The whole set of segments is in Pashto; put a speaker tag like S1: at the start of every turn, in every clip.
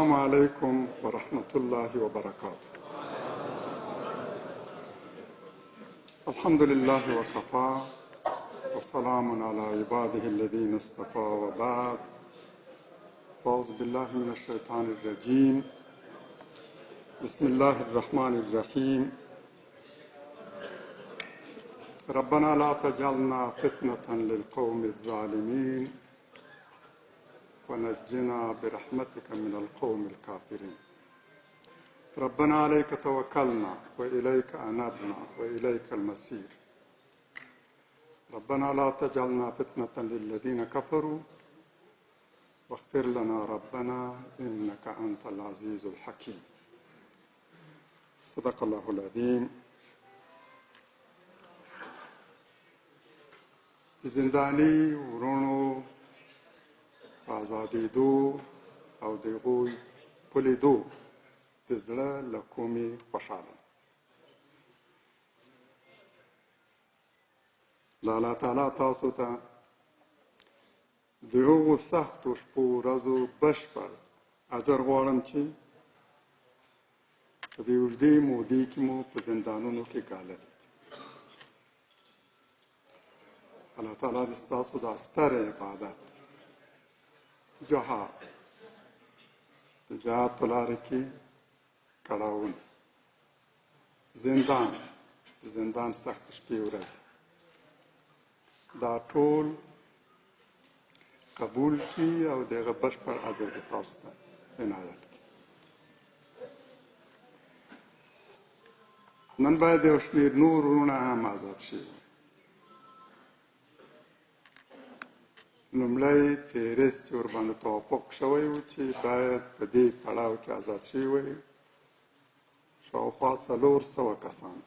S1: السلام عليكم ورحمة الله وبركاته. الحمد لله وكفى وسلام على عباده الذين اصطفى وبعد. أعوذ بالله من الشيطان الرجيم. بسم الله الرحمن الرحيم. ربنا لا تجعلنا فتنة للقوم الظالمين ونجنا برحمتك من القوم الكافرين. ربنا عليك توكلنا وإليك أنبنا وإليك المصير. ربنا لا تجعلنا فتنة للذين كفروا واغفر لنا ربنا إنك أنت العزيز الحكيم. صدق الله العظيم. زندانی ورونو آزادېدو او د هغوی په لیدو د زړه له کومې خوشحاله له الله تعالی تاسو ته د هغو سختو شپو ورځو بشپړ اجر غواړم چې په دې اوږدې مودې کې مو په زندانونو کې ګاللي. الله تعالی دې ستاسو دا ستر عبادت جهاد د جهاد په لاره کې کړاوونه زندان سخت شپې ورځې دا ټول قبول کړي او د هغه بشپړ اجر دې تاسو ته عنایت کړي. نن باید یو شمېر نور وروڼه هم آزاد شوي. لومړی فهرست چې ورباندې توافق شوی و چې باید په دې پړاو کې آزاد شوي وي شاوخوا 400 کسان،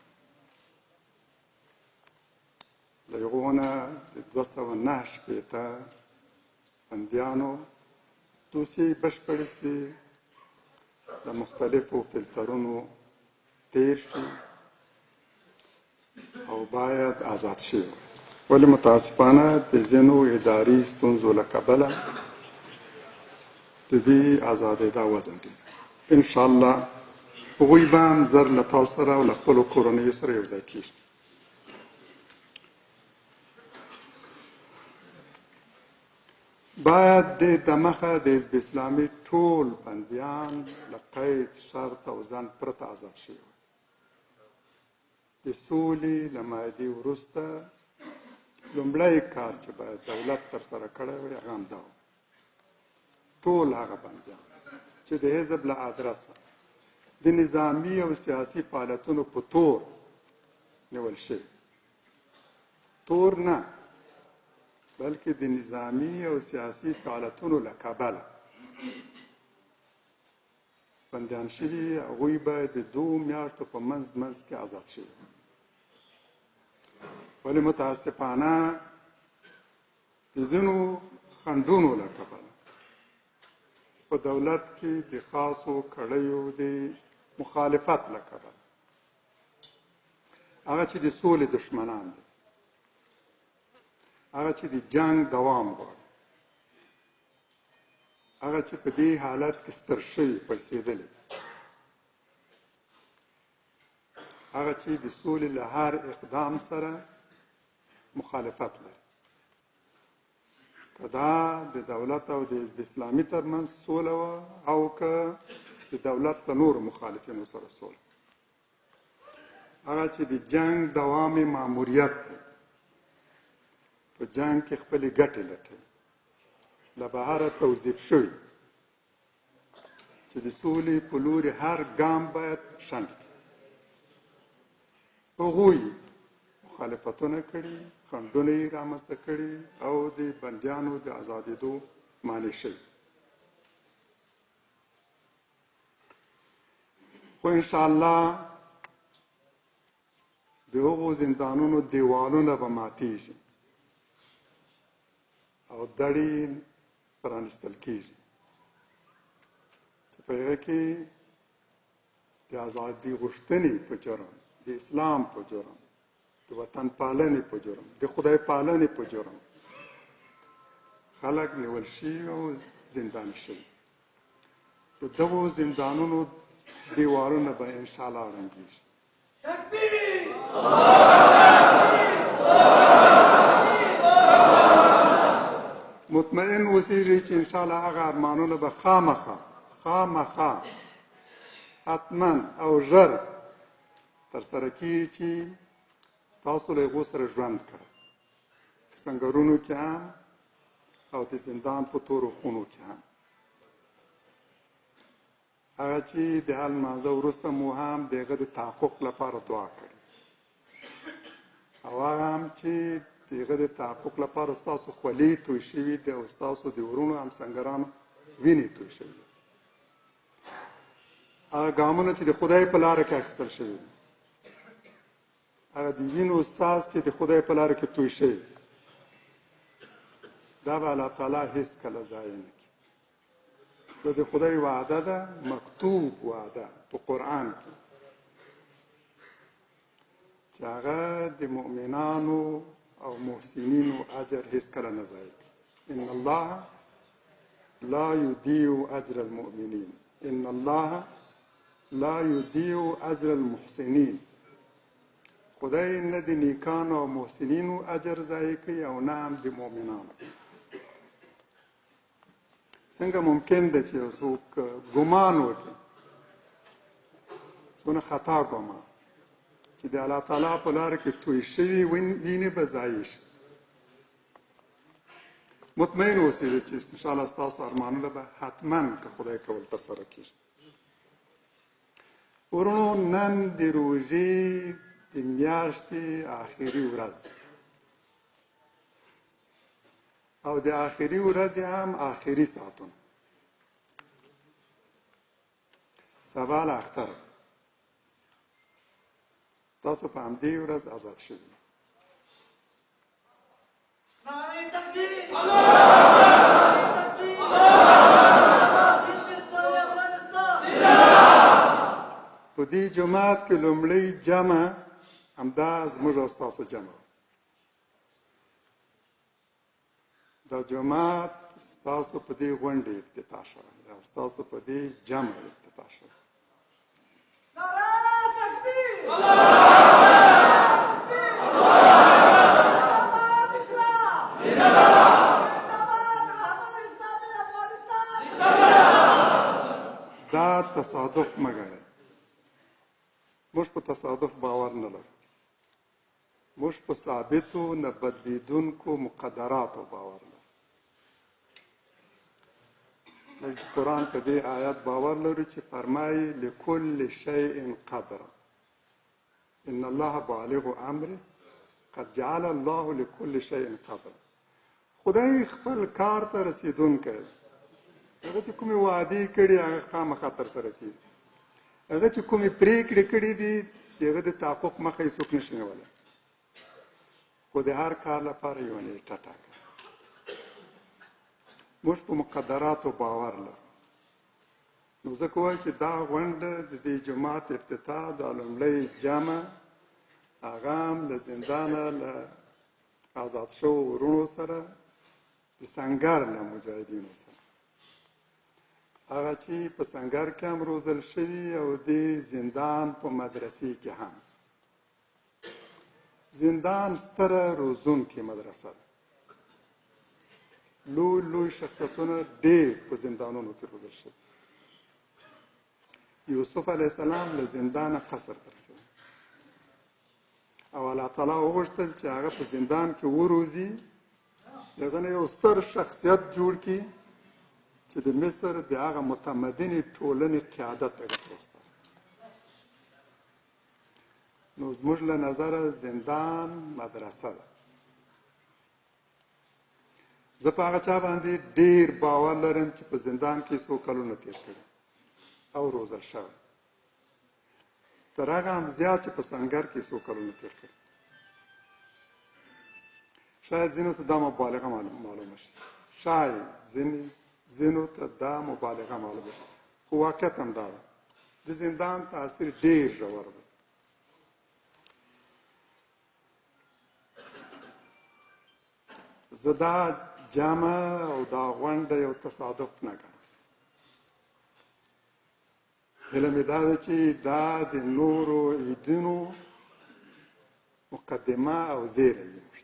S1: د هغو نه د 209 بندیانو دوسیې بشپړې شوې، د مختلفو فلټرونو تیر شي او باید آزاد شي. ولی متاسفانه د ځینو اداري ستونزو له کبله د دوی ازادېدا وځنډېده. انشاءالله هغوی به هم زر له تاسو سره او له خپلو کورنیو سره یو ځای کېږي. باید ډېر دمخه د حزب اسلامي ټول بندیان له قید شرط او ځنډ پرته آزاد شوي وي. د سولې له معاهدې وروسته لومړی کار چې باید دولت ترسره کړی وي هغه همدا و. ټول هغه بندیان چې د حزب له ادرسه د نظامي او سیاسي فعالیتونو په تور نیول شوي، تور نه بلکې د نظامي او سیاسي فعالیتونو له کبله بندیان شوي، هغوی به د 2 میاشتو په منځ کې آزاد شوي. ولی متاسفانه د ځینو خنډونو له کبله په دولت کې د خاصو کړیو د مخالفت له کبله هغه چې د سولې دشمنان دي، هغه چې د جنگ دوام غواړي، هغه چې په دې حالت کې ستر شوي پړسېدلي، هغه چې د سولې له هر اقدام سره مخالفت لري. که دا د دولت او د حزب اسلامي ترمنځ سوله وه او که د دولت له نورو مخالفینو سره سوله، هغه چې د جنگ دوام ماموریت دی، په جنگ کې خپلې ګټې لټوي، له بهره توظیف شوي چې د سولې په لوري هر ګام باید شنډ کړي، هغوی مخالفتونه کړي، خنډونه یې رامنځته کړي او د بندیانو د آزادېدو مانع شوي. خو انشاءالله د هغو زندانونو دیوالونه به ماتېږي او دړې پرانیستل کېږي چې په هغه کې د آزادي غوښتنې په جرم، د اسلام په جرم، د وطن پالنې په جرم، د خدای پالنې په جرم خلک نیول شوي او زندان شوي. د د دغو زندانونو دیوالونه به انشاءالله ړنګېږي. مطمئن اوسئ چې انشاءالله هغه ارمانونه به خامخا حتما او ژر ترسره کېږي چې تاسو له هغو سره ژوند کړی، په سنګرونو کې هم او د زندان په تورو خونو کې هم. هغه چې د حل لمانځه وروسته مو هم د هغه د تحقق لپاره دعا کړې، او هغه هم چې د هغه د تحقق لپاره ستاسو خولې توی شوي دي او ستاسو د ورونو همسنګرانو وینې توی شوي دي. هغه ګامونه چې د خدای په لاره کې اخیستل شوي دي، هغه د وینو څاڅکي چې د خدای په لاره کې توی شوي، دا به الله تعالی هیڅکله ضایع نه کړي. دا د خدای وعده ده، مکتوب وعده په قرآن کې، چې هغه د مؤمنانو او محسنینو اجر هیڅکله نه ضایع کړي. ان الله لا یضیع اجر المؤمنین، ان الله لا یضیع اجر المحسنین. خدای نه د نیکانو او محسنینو اجر ضایع کوي او نه هم د مؤمنانو. څنګه ممکن ده چې یو څوک ګمان وکړي، څونه خطا ګمان، چې د الله تعالی په لاره کې توی شوي وینې به ضایع شي. مطمئن اوسئ چې انشاءالله ستاسو ارمانونه به حتما که خدای کول ترسره کېږي. ورونو، نن د روژې د میاشتې آخري ورځ ده، او د آخري ورځې هم آخري ساعتونه. سبا له اختر ده، تاسو په همدې ورځ آزاد شوي.
S2: نعره تکبیر!
S1: په دې جماعت کې لومړی جمع همدا زموږ او ستاسو جمع. دا جماعت ستاسو په دې غونډې افتتاح شوی او ستاسو په دې جمع افتتاح شوی.
S2: نعره تکبیر!
S1: دا تصادف مه ګڼئ. موږ په تصادف باور نه لرو. موږ په ثابتو نه بدلیدونکو مقدراتو باور لرو. موږ د قرآن په دې آیات باور لرو چې فرمایي لکل شیء قدر، ان الله بالغ امره قد جعل الله لكل شيء قدر. خدای خپل کار ته رسیدونکی دی. هغه چې کومې وعدې کړي هغه خامخا ترسره کېږي. هغه چې کومې پرېکړې کړي دي د هغه د تحقق مخه یې څوک نشي نیولی، خو د هر کار لپاره یوه نیټه ټاکي. موږ په مقدراتو باور لرو. نو ځکه وایم چې دا غونډه د دې جماعت افتتاح، دا لومړی جمع، هغه هم له زندانه له آزاد شوو ورونو سره، د سنګر له مجاهدینو سره، هغه چې په سنګر کې هم روزل شوي او د زندان په مدرسې کې هم. زندان ستره روزونکې مدرسه ده. لوی شخصیتونه ډېر په زندانونو کې روزل شوي. یوسف علیه السلام له زندانه قصر ته رسېدی او الله تعالی وغوښتل چې هغه په زندان کې وروزي، دغه نه یو ستر شخصیت جوړ کړي چې د مصر د هغه متمدنې ټولنې قیادت هغه ته وسپاري. نو زموږ له نظره زندان مدرسه ده. زه په هغه چا باندې ډېر باور لرم چې په زندان کې څو کلونه تېر کړي او روزل شوی، تر هغه هم زیات چې په سنګر کې څو کلونه تېر کړي. شاید ځینو ته دا مبالغه معلومه شي، شاید ځینو ته دا مبالغه معلومه شي، خو واقعیت هم دا ده. د زندان تاثیر ډېر ژور دی. زه دا جمع او دا غونډه یو تصادف نه ګڼم. هیله مې دا ده چې دا د نورو عیدونو مقدمه او زیری وي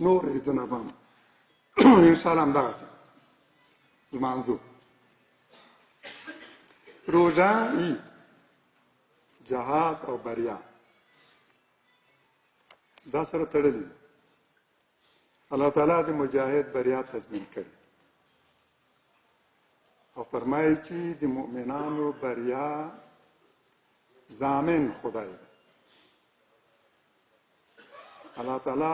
S1: نور عیدونه به هم انشاءالله همدغسې لمانځو روژه عید جهاد او بریا دا سره تړلي دي الله تعالی د مجاهد بریا تضمین کړي او فرمایي چې د مؤمنانو بریا ضامن خدای دی الله تعالی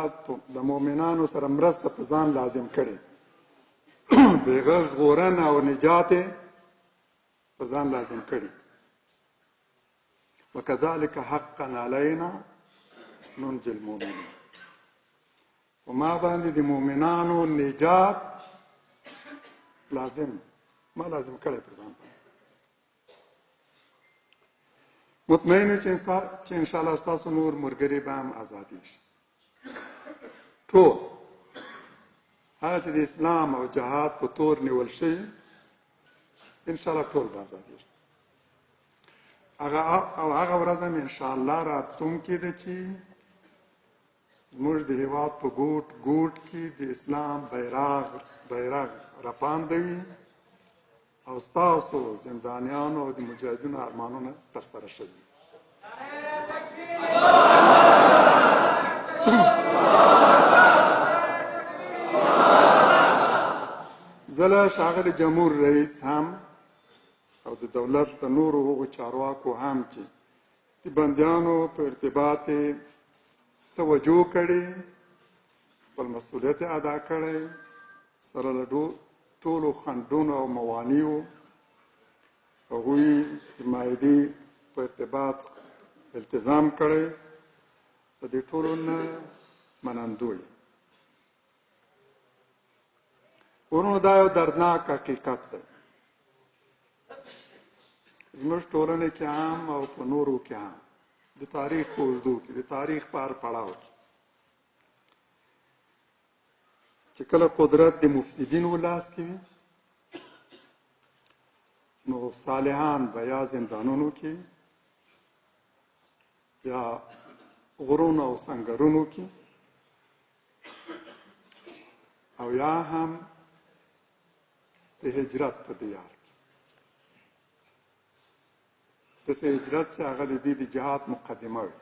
S1: د مؤمنانو سره مرسته په ځان لازم کړي د هغه ژغورنه او نجات یې په ځان لازم کړي وکذلک حقا علینا ننجي المؤمنین و ما باندې د مؤمنانو نجات لازم ما لازم کړی پر ځان مطمئن یم چې انشاءالله ستاسو نور ملګري به هم ازادي شي ټول هغه چې د اسلام او جهاد په تور نیول شوي انشاءالله ټول به ازادي شي هغه ورځ هم انشاءالله راتلونکې ده چې زموږ د هېواد په ګوټ ګوټ کې د اسلام بیرغ راپاندوي او ستاسو زندانیانو او د مجاهدینو ارمانونه ترسره شوي زه له ښاغلي جمهور رئیس هم او د دولت د نورو هغو چارواکو هم چې د بندیانو په ارتباط توجه کړې خپل مسؤلیت ادا کړی سره له ټولو خنډونو او موانعو هغوی د معاهدې په ارتباط التزام کړی د دې ټولو نه منندوی ورونو دا یو دردناک حقیقت دی زموږ ټولنې کې هم او په نورو کې هم د تاریخ په اوږدو کې د تاریخ په هر پړاو کې چې کله قدرت د مفسدینو لاس کې وي نو صالحان به یا زندانونو کې یا غرونو او سنګرونو کې او یا هم د هجرت په دیار کې داسې هجرت چې هغه د دې د جهاد مقدمه وي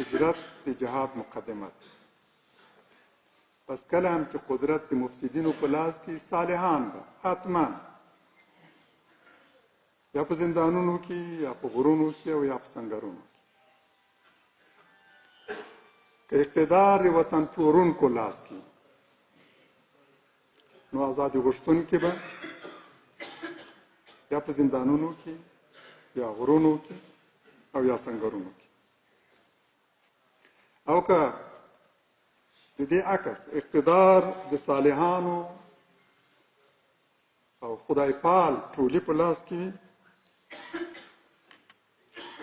S1: هجرت د جهاد مقدمه ده پس کله هم چې قدرت د مفسدینو په لاس کې صالحان به حتما یا په زندانونو کې یا په غرونو کې او یا په سنګرونو کې که اقتدار د وطن پلورونکو لاس کې نو ازادي غوښتونکي به یا په زندانونو کې یا غرونو کې او یا سنګرونو کې او که د دې عکس اقتدار د صالحانو او خدای پال ټولي په لاس کې وي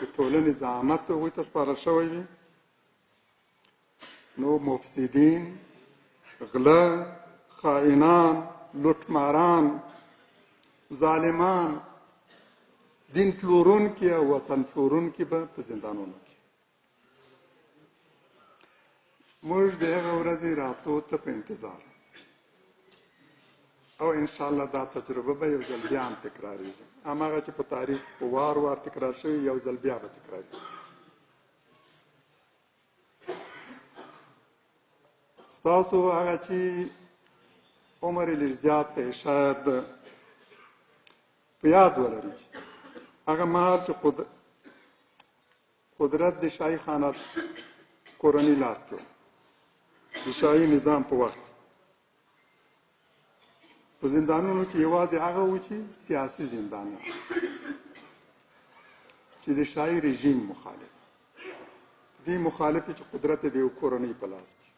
S1: د ټولنې زعامت هغوی ته سپارل شوی وي نو مفسدین غله خائنان لوټماران ظالمان دین پلورونکي او وطن پلورونکي به په زندانونو کې موږ د هغه ورځې راتلو ته په انتظار او انشاءالله دا تجربه به یو ځل بیا هم تکراریږي هماغه چې په تاریخ په وار وار تکرار شوي یو ځل بیا به تکراریږي ستاسو هغه چې عمر یې لږ زیات دی شاید په یاد ولري چې هغه مهال چې قدرت د شاهي خانات کورنۍ لاس کې د شاهي نظام په وخت په زندانونو کې یوازې هغه و چې سیاسي زندانیان چې د شاهي رژیم مخالف دې مخالف چې قدرت د یو کورنۍ په لاس کې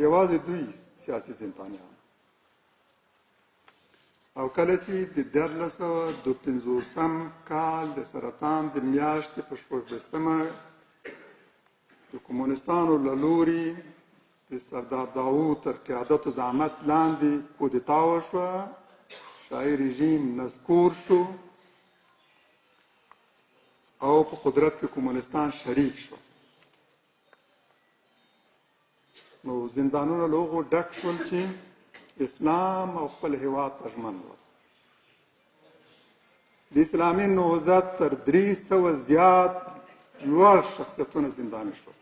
S1: یوازې دوی سیاسي زندانیان او کله چې د 1952 کال د سرطان د میاشتې په 14مه د کمونستانو له لوري د سردار داود تر قیادت و زعامت لاندې کودتا وشوه، شاهي رژیم نسکور شو او په قدرت کې کمونستان شریک شو. نو زندانونه له هغو ډک شول چې اسلام او خپل هېواد ته ژمن وو. د اسلامي نهضت تر 300 زیات لوړ شخصیتونه زنداني شول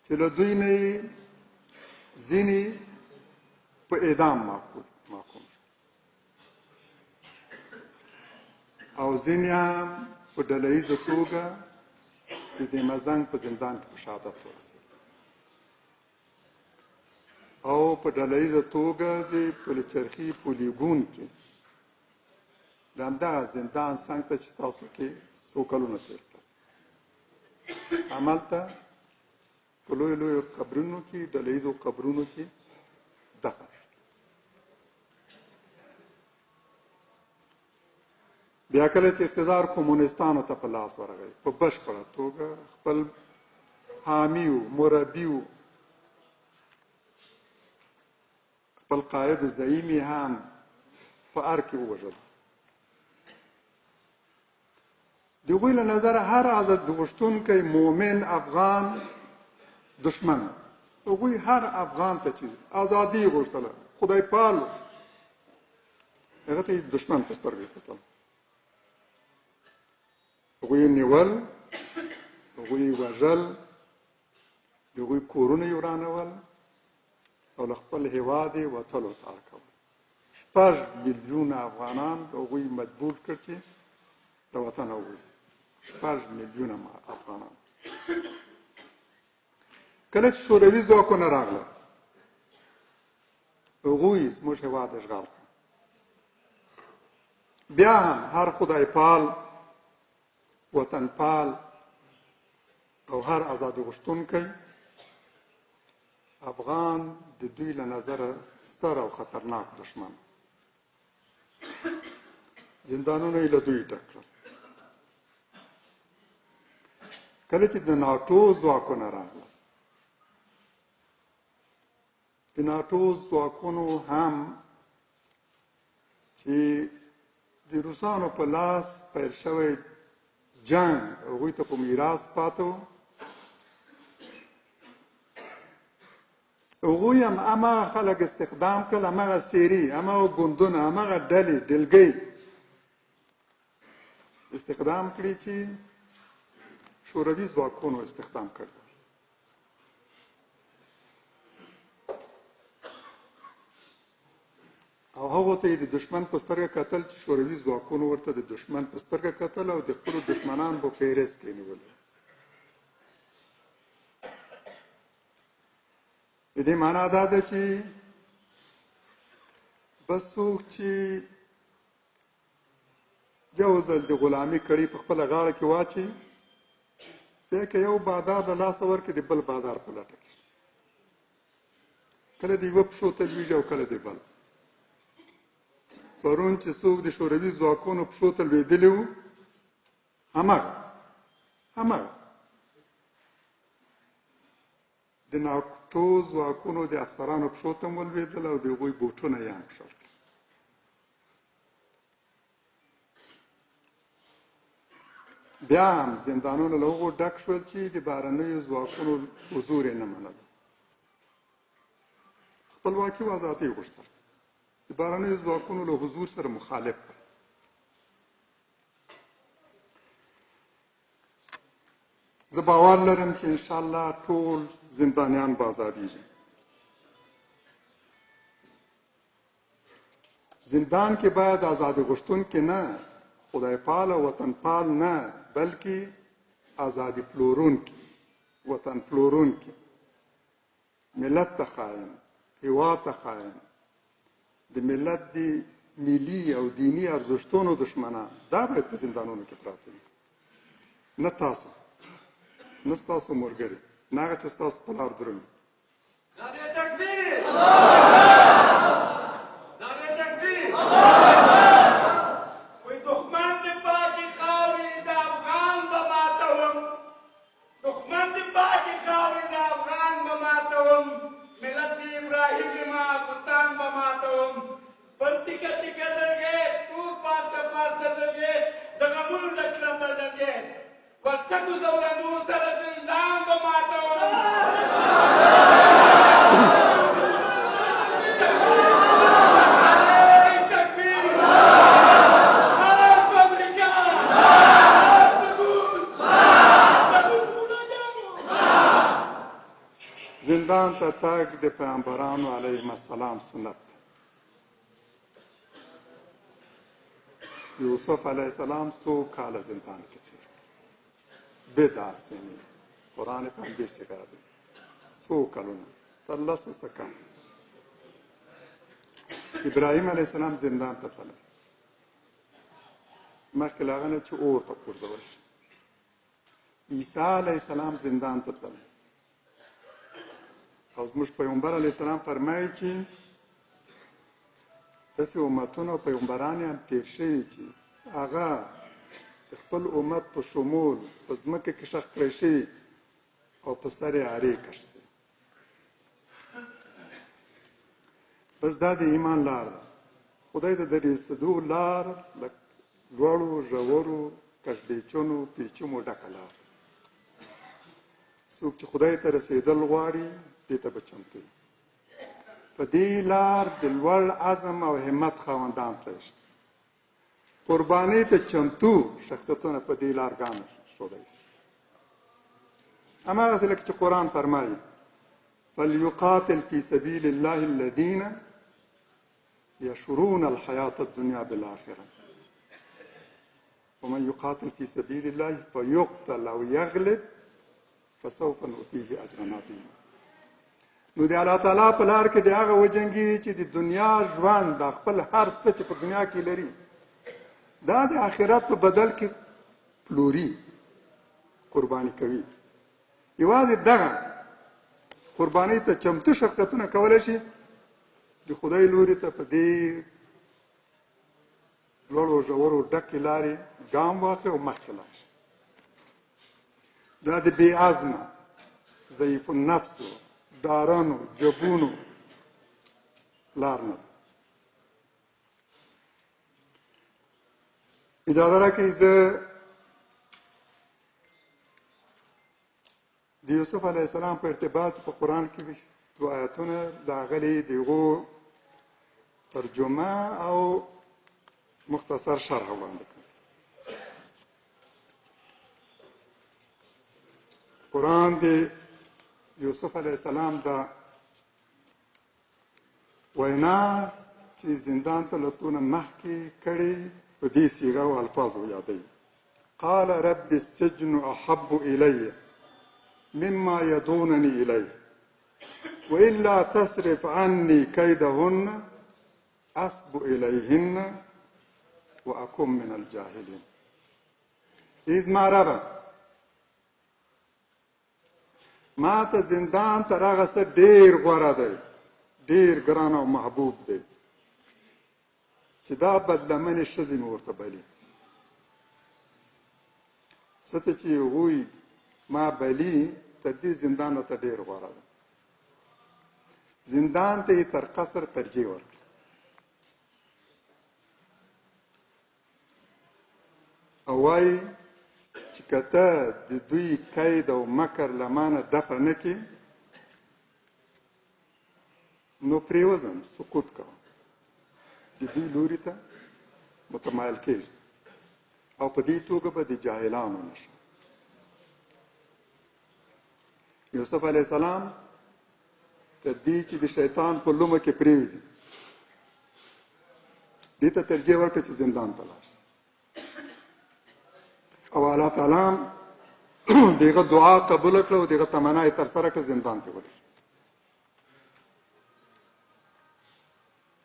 S1: چې له دوی نه یې ځینې په اعدام محکوم شو او ځینې هم په ډله ییزه توګه د دمزنګ په زندان کې په شهادت ورسېدل او په ډله ییزه توګه د پلچرخي پولیګون کې د همدغه زندان څنګ ته چې تاسو کې څو کلونه تېر کړل، همالته په لویو لویو قبرونو کې ډله ییزو قبرونو کې دفن شو. بیا کله چې اقتدار کمونستانو ته په لاس ورغی، په بشپړه توګه خپل حامي و مربي و خپل قائد و زعیم یې هم په ار کې ووژل. د هغوی له نظره هر ازاد غوښتونکی مؤمن افغان دشمن، هغوی هر افغان ته چې ازادي غوښتله، خدای پال و، هغه ته یې دشمن په سترګه کتل. هغوی یې نیول، هغوی یې وژل، د هغوی کورونه یې ورانول او له خپل هېواد یې وتلو ته اړ کول. 6 میلیونه افغانان هغوی مجبور کړ چې له وطنه ووځي. 6 میلیونه افغانان. کله چې شوروي ځواکونه راغلل، هغوی زموږ هېواد اشغال کړ. بیا هم هر خدای پال، وطن پال او هر آزادي غوښتونکی افغان د دوی له نظره ستر او خطرناک دشمن. زندانونه یې له دوی ډک کړل. کله چې د ناټو ځواکونه راغلل، د ناټو ځواکونو هم چې د روسانو په لاس پیل شوی جنگ هغوی ته په میراث پاته و، هغوی هم هماغه خلک استخدام کړل، هماغه سیري، هماغه ګوندونه، هماغه ډلې ډلګۍ استخدام کړي چې شوروي ځواکونو استخدام کړل. او هغو ته یې د دشمن په سترګه کتل چې شوروي ځواکونو ورته د دشمن په سترګه کتل او د خپلو دشمنان په فهرست کې نیول. د دې معنا دا ده چې بس څوک چې یو ځل د غلامي کړي په خپله غاړه کې واچي، بیا که یو بادار د لاسه ورکړي د بل بادار په لټه کې، کله د یوه پښو ته لویږي او کله د بل. پرون چې څوک د شوروي ځواکونو پښو ته لوېدلي وو، هماغه د ناټو ځواکونو د افسرانو پښو ته هم ولوېدل او د هغوی بوټونه یې هم کښل. بیا هم زندانونه له هغو ډک شول چې د بهرنیو ځواکونو حضور یې نه منل. خپلواکي او ازادي یې غوښتل، د بهرنیو ځواکونو له حضور سره مخالف کړ. زه باور لرم چې انشاءالله ټول زندانیان به ازادېږي. زندان کې باید ازادي غوښتونکي نه، خدای پال او وطن پال نه، بلکې ازادي پلورونکي، وطن پلورونکي، ملت ته خاین، هېواد ته خاین، د ملت د ملي او دیني ارزښتونو دشمنان، دا باید په زندانونو کې پراته وي. نه تاسو، نه ستاسو ملګري، نه هغه چې ستاسو پلار درومي.
S2: نعرې تکبیر! نعرې تکبیر!
S3: وایي دښمن د پاکې خاورې د افغان به ماتوم، دښمن د پاکې خاورې کې ما بوتان به ماتوم پر تیکه تیکه زړګی ټول پارچه پارچه زړګی د غمونو ډک لمبه زړګی پر چکو زولنو سره زندان به ماتوم
S1: زندان ته تګ د پیغمبرانو علیهم السلام سنت دی. یوسف علیه السلام 100 کاله زندان کې تیر کړل. بضع سنین قرآن په همدې صیغه دی 100 کلونه تر 10 څخه کم. ابراهیم علیه السلام زندان ته تللی مخکې له هغه نه چې اور ته غورځول شي. عیسی علیه السلام زندان ته تللی او زموږ پیغمبر علیه السلام فرمایي چې داسې امتونه او پیغمبران هم تیر شوي چې هغه د خپل امت په شمول په ځمکه کې ښخ کړی شوي او په سر یې ارې کش شوي. بس دا د ایمان لار ده. خدای ته د رسېدو لار له لوړو ژورو کږلېچونو پیچومو ډکه لار. څوک چې خدای ته رسېدل غواړي دې ته به چمتو وي. په دې لار د لوړ عزم او همت خاوندان تللی شي. قربانۍ ته چمتو شخصیتونه په دې لارګانو ښودی شي. هماغسې لکه چې قرآن فرمایي فلیقاتل فی سبیل الله الذین یشرون الحیاة الدنیا بالآخرة ومن یقاتل فی سبیل الله فیقتل او یغلب فسوف نؤتیه اجرا عظیما. نو د الله تعالی په لار کې د هغه وجنګېږي چې د دنیا ژوند د خپل هر څه چې په دنیا کې لري دا د آخرت په بدل کې پلوري قرباني کوي. یوازې دغه قربانۍ ته چمتو شخصیتونه کولی شي د خدای لوري ته په دې لوړو ژورو ډکې لارې ګام واخلي او مخکې لاړ شي. دا د بې عزمه ضعیف النفسو ډارانو جبونو لار نه ده. اجازه راکړئ زه د یوسف علیه السلام په ارتباط په قرآن کې 2 آیتونه راغلي د هغو ترجمه او مختصر شرح وړاندې کړم. قرآن د یوسف علیه السلام دا وینا چې زندان ته له تلونه مخکې کړې په دې صیغه او الفاظو یادوي. قال رب السجن احب الی مما یدونني الیه والا تصرف عني کیدهن اصب الیهن واکن من الجاهلین. ای زما ربه ما ته زندان تر هغه څه ډېر غوره دی ډېر ګران او محبوب دی چې دا بدلمنې ښځې مې ورته بلي. څه ته چې هغوی ما بلي تر دې زندان ته ډېر غوره ده. زندان ته یې تر قصر ترجیح ورکړه. او وایي چې که ته د دوی کید او مکر له مانه دفع نه کړې نو پرېوځم سقوط کوم د دوی لوري ته متمایل کېږي او په دې توګه به د جاهلانو نه شم. یوسف علیه السلام تر دې چې د شیطان په لومه کې پرېوځي دې ته ترجیح ورکړه چې زندان ته لاړ شي. او الله تعالی دغه دعا قبول کړه او دغه تمنا یې ترسره کړه زندان کې ورشي.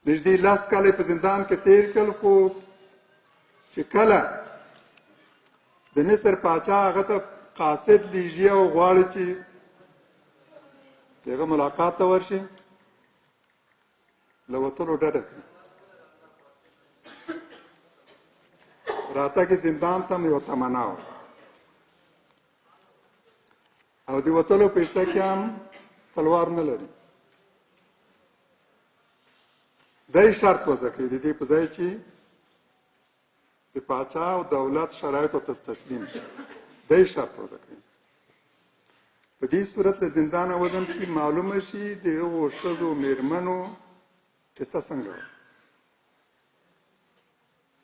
S1: نږدې 10 کاله په زندان کې تیر کړل خو چې کله د مصر پاچا هغه ته قاصد لیږي او غواړي چې دغه ملاقات ته ورشي له وتلو ډډه کړي. راتګ زندان ته یو تمنا وه او د وتلو پیسه کې هم تلوار نه لري. دی شرط وضع کوي د دې په ځای چې د پاچا او دولت شرایطو ته تسلیم شي دی شرط وضع کوي په دې صورت له زندانه وځم چې معلومه شي د هغو ښځو مېرمنو قصه څنګه وه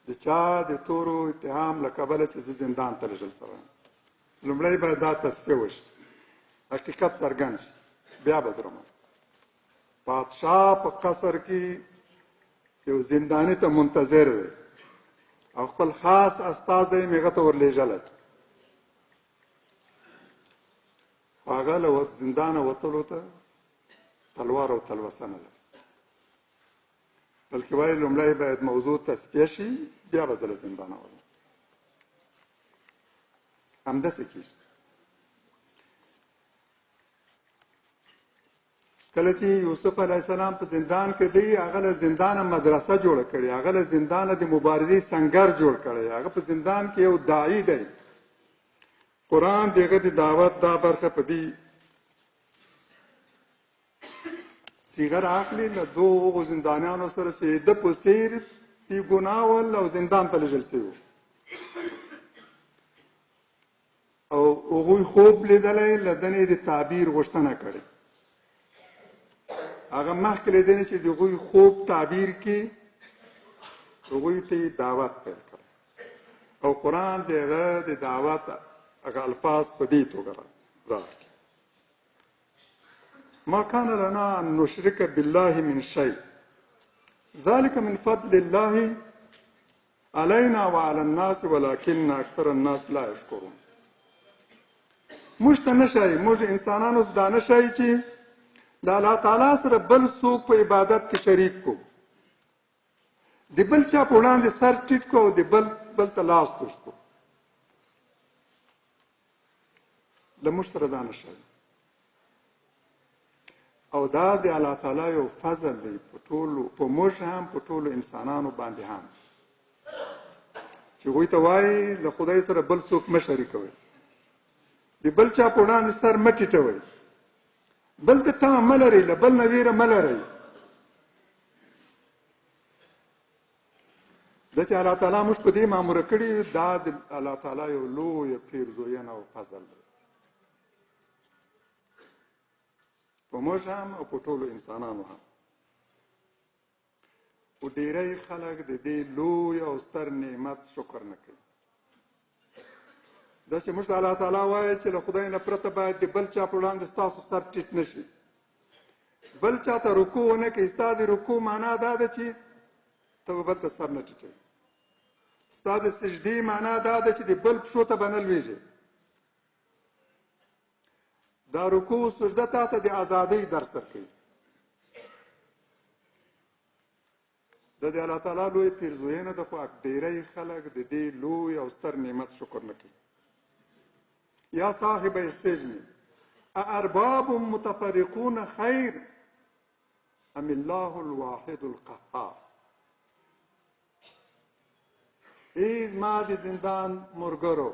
S1: د چا د تورو اتهام له کبله چې زه زندان ته لېږل سوی لومړی باید دا تصفیه وشي حقیقت څرګند شي بیا به درومم پادشاه په قصر کې یو زنداني ته منتظر دی او خپل خاص استازی یې هغه ته ورلېږلی هغه له زندانه وتلو ته تلوار او تلوسه نه لري بلکې وایي لومړی باید موضوع تصفیه شي بیا به زه له زندانه وځم همداسې کېږي کله چې یوسف علیه السلام په زندان کې دی هغه له زندانه مدرسه جوړه کړې هغه له زندانه د مبارزې سنګر جوړ کړی هغه په زندان کې یو داعي دی قرآن د هغه د دعوت دا برخه په دې صیغه رااخلي له دوو هغو زندانیانو سره چې ده په څېر بې ګناه ول او زندان ته لېږل سوي وو او هغوی خوب لیدلی له دنې د تعبیر غوښتنه کړې هغه مخکې لیدنې چې د هغوی خوب تعبیر کې هغوی ته یې دعوت پیل کړی او قرآن د هغه د دعوت هغه الفاظ په دې توګه راغلي ما كان لنا أن نشرك بالله من شيء ذلك من فضل الله علينا وعلى الناس ولكن أكثر الناس لا يشكرون موږ ته نه شایي موږ انسانانو دا نه شایي چې د الله تعالی سره بل څوک په عبادت کې شریک کو د بل چا په وړاندې سر ټیټ کو او د بل ته لاس توش کو د موږ سره دا نه شایي او دا د الله تعالی یو فضل دی په موږ هم په ټولو انسانانو باندې هم چې هغوی ته وایي له خدای سره بل څوک مه شریکوئ د بل چا په وړاندې سر مه ټیټوئ بل ته تمه مه لرئ له بل نه ویره مه لرئ دا چې الله تعالی موږ په دې ماموره کړي دا د الله تعالی یو لویه پیرزوینه او فضل دی په موږ هم او په ټولو انسانانو هم خو ډېری خلک د دې لوی او ستر نعمت شکر نه کوي دا چې موږ ته الله تعالی وایي چې له خدای نه پرته باید د بل چا په وړاندې ستاسو سر ټیټ نه شي بل چا ته رکوع ونه کوي ستا د رکوع معنا دا ده چې ته به بل ته سر نه ټیټوي ستا د سجدې معنا دا ده چې د بل پښو ته به نه لویږي دا رکوع سجده تا ته د ازادۍ درس درکوي دا د الله تعالی لوی پیرزوینه ده خو ډېری خلک د دې لوی او ستر نعمت شکر نه کوي یا صاحب السجن أأرباب متفرقون خیر ام الله الواحد القهار ای زما د زندان مرګرو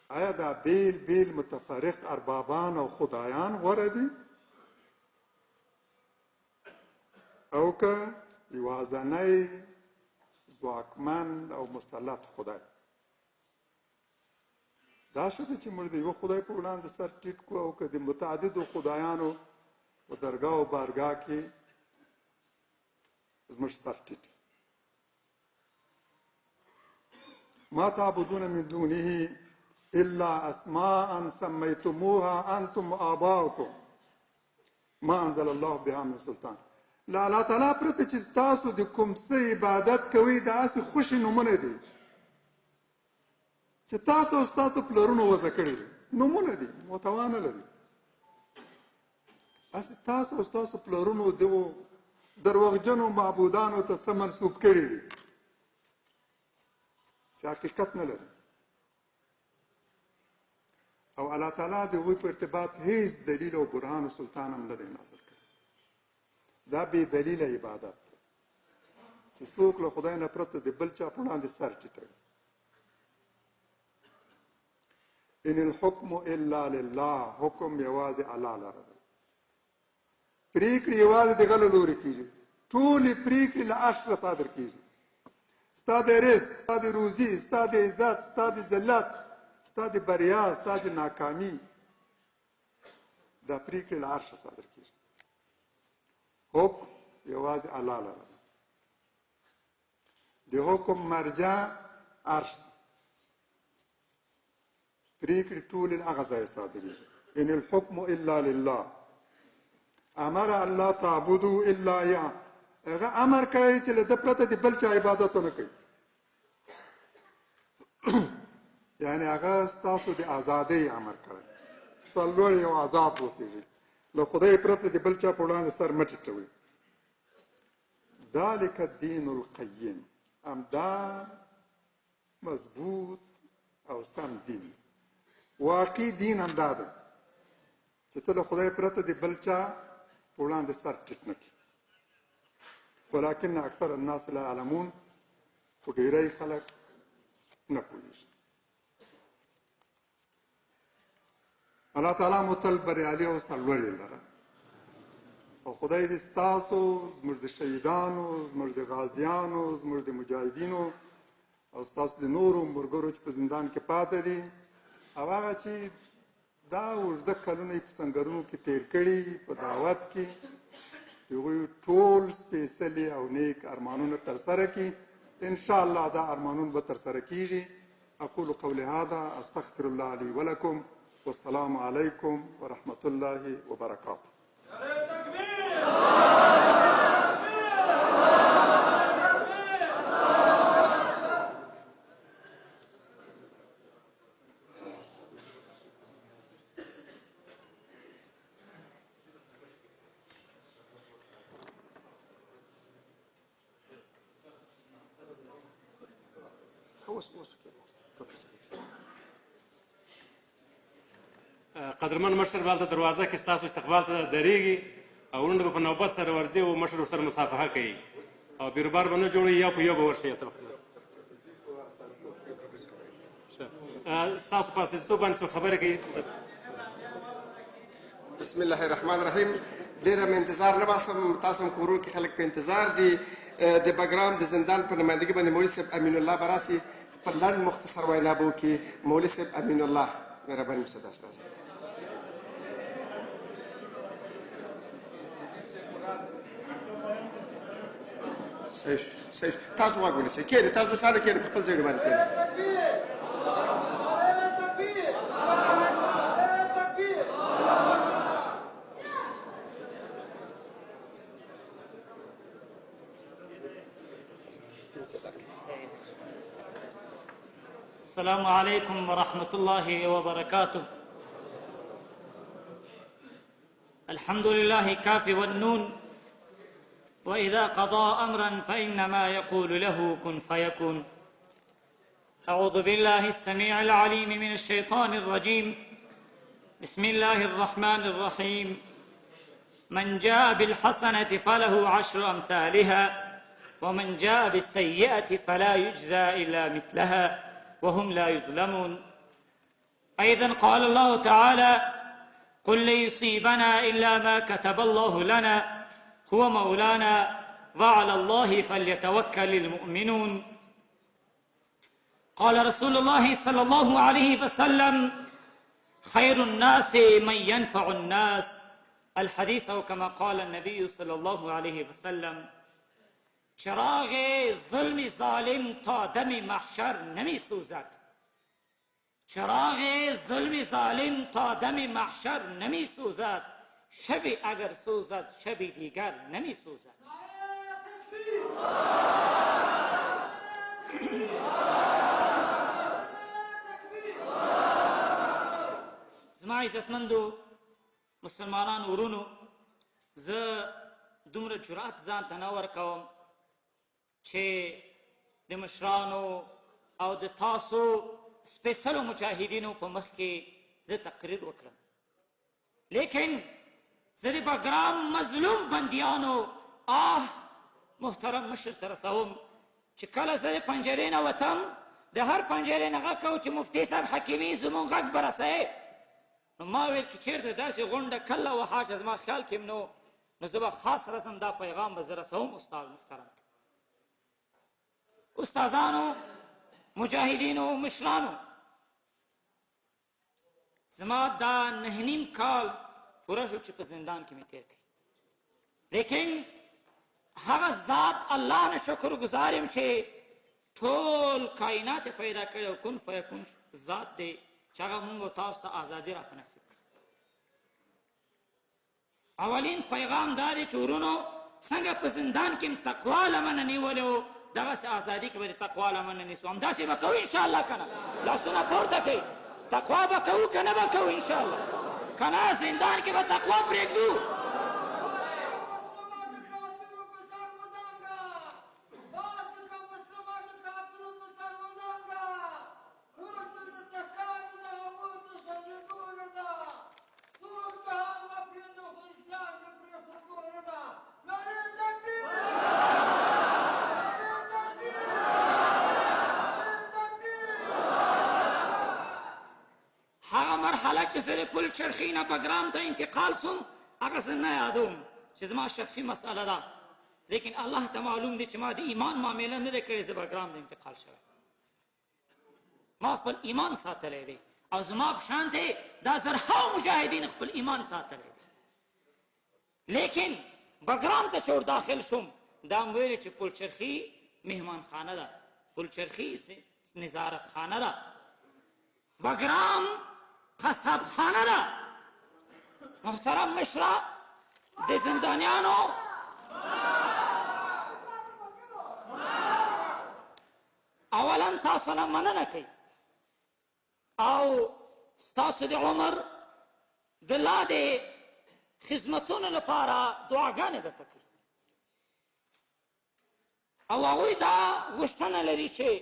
S1: آیا دا بیل بیل متفرق اربابان او خدایان غوره دي او که یوازنی ځواکمن او مسلط خدای دا ښه ده چې موږ د یوه خدای په وړاندې سر ټیټ کړو او که د متعددو خدایانو په درګاه او بارګاه کې زموږ سر ټیټ ما تعبدون من دونه الا اسماء سميتموها انتم وآباؤكم ما انزل الله بها من سلطان لا الله تعالی پرته چې تاسو د کوم څه عبادت کوئ داسې خوشي نومونه دي چې تاسو او ستاسو پلرونو وضع کړي دي نومونه دي محتوا نه لري هسې تاسو او ستاسو پلرونو دغو دروغجنو معبودانو ته څه منسوب کړي دي چې حقیقت نه لري او الله تعالی د هغوی په ارتباط هیڅ دلیل او برهان او سلطان هم نه دی نازل کړی دا بې دلیله عبادت دی چې څوک له خدای نه پرته د بل چا په وړاندې سر ټیټوي ان الحکم الا لله حکم یوازې الله لره دی پریکړې یوازې د غلو لورې کېږي. ټولې پریکړې له عشره صادر کېږي. ستا د رزق، ستا د روزي، ستا د عزت، ستا د ذلت، ستا د بریا، ستا د ناکامي، دا پریکړې له عرشه صادر کېږي. حکم یوازې الله لره ده. د حکم مرجع عرش ده. پریکړې ټولې له هغه ځایه صادرېږي. ان الحکم الا لله امر الله تعبدو الا اياه. هغه امر کوي چې له ده پرته د بل چا عبادت ونه کوي. یعنې هغه ستاسو د ازادۍ امر کړی. سرلوړ یو آزاد اوسېږي. له خدای پرته د بل چا په وړاندې سر مه ټیټوئ. ذلک الدین القیم. همدا مضبوط او سم دین. واقعي دین همدا ده چې ته له خدای پرته د بل چا په وړاندې سر ټیټ نه کړي. ولکن اکثر الناس لا يعلمون. خو ډېری خلک نه پوهېږي. الله تعالی مو تل بریالي او سرلوړي لره. او خدای دې ستاسو، زموږ د شهیدانو، زموږ د غازیانو، زموږ د مجاهدینو او ستاسو د نورو ملګرو چې په زندان کې پاتې دي، او هغه چې دا اوږده کلونه یې په سنګرونو کې تېر کړي په دعوت کې، د هغوی ټول سپېڅلي او نیک ارمانونه ترسره کړي. انشاءالله دا ارمانونه به ترسره کېږي. اقول قولي هذا استغفر الله لي ولكم والسلام عليكم ورحمة الله وبركاته.
S4: قدرمن مشر به هلته دروازه کې ستاسو استقبال ته درېږي او ورونډه به په نوبت سره ورځي او مشر ورسره مصافحه کوي او بیروبار به نه جوړوي. یو په یو به ورشئ. ستاسو په استازیتوب باندې څو خبرې کوي.
S5: بسم الله الرحمن الرحیم. ډېره مې انتظار نه باسم. تاسو هم کورو کې خلک په انتظار دي. د بګرام د زندان په نمایندګي باندې مولوي صاحب امین الله به راسي، خپل لنډ مختصر وینا به وکړي. مولوي صاحب امین الله مهرباني وکړئ. داسې راځئ. صحیح. تاسو غوږ ونیسئ. کښېنئ. تاسو دوستانو کښېنئ. په خپل ځایونو باندې کښېنئ.
S6: السلام عليكم ورحمة الله وبركاته. الحمد لله كافي والنون، وإذا قضى أمرا فإنما يقول له كن فيكون. أعوذ بالله السميع العليم من الشيطان الرجيم. بسم الله الرحمن الرحيم. من جاء بالحسنة فله 10 أمثالها ومن جاء بالسيئة فلا يجزى إلا مثلها وهم لا يظلمون. أيضا قال الله تعالى: قل لن يصيبنا إلا ما كتب الله لنا هو مولانا وعلى الله فليتوكل المؤمنون. قال رسول الله صلى الله عليه وسلم: خير الناس من ينفع الناس. الحديث أو كما قال النبي صلى الله عليه وسلم. چراغ ظلم ظالم تا دم محشر نمی سوزد. چراغ ظلم ظالم تا دم محشر نمی سوزد. شبی اگر سوزد شبی دیگر نمی سوزد. زما عزتمندو مسلمانان ورونو، زه دومره جرأت ځان ته نه ورکوم چې د مشرانو او د تاسو سپېڅلو مجاهدینو په مخ کې زه تقریر وکړم. لیکن زه د بګرام مظلوم بندیانو محترم مشر ته رسوم چې کله زه د پنجرې نه وتم، د هر پنجرې نه غږ کوو چې مفتي صاحب حکیمي زمونږ غږ به رسوې. نو ما ویل چې چېرته داسې غونډه کله وها چې زما خیال کې نو نو زه به خاص رسم دا پیغام به زه رسوم استاد محترم ته. استادانو، مجاهدینو، مشرانو، زما دا 9.5 کال پوره شو چې په زندان کې مې تېر کړي، لیکن هغه ذات الله نه شکر ګزار یم چې ټول کائنات پیدا کړی او کن فیکون ذات دی چې هغه مونږ او تاسو ته ازادي را په نصیب کړي. اولین پیغام دا دی چې ورونو څنګه په زندان کې تقوا لمنه نیولې وو دغسې ازادي کې به د تقوا لمنه نیسو. همداسې به کوو انشاءالله که نه؟ لاسونه پورته کوي. تقوا به کوو که نه به کوو انشاءالله؟ که نه زندان کې به تقوا پرېږدو. هغه مرحله چې زه د پل چرخي نه بګرام ته انتقال سوم هغه زه نه یادوم چې زما شخصي مسئله ده، لیکن الله ته معلوم دی چې ما د ایمان معامله نه دی کړې. زه بګرام ته انتقال شوی، ما خپل ایمان ساتلی دی او زما په شانتې دا زرهاو مجاهدین خپل ایمان ساتلی دی. لیکن بګرام ته چې ور داخل شوم دا مې ویلې چې پل چرخي مهمان خانه ده، پل چرخي نظارت خانه ده، بګرام قصاب خانه ده. محترم مشره د زندانیانو اولا تاسو نه مننه کوي او ستاسو د عمر د لا د خدمتونو لپاره دعاګانې درته کوي او هغوی دا غوښتنه لري چې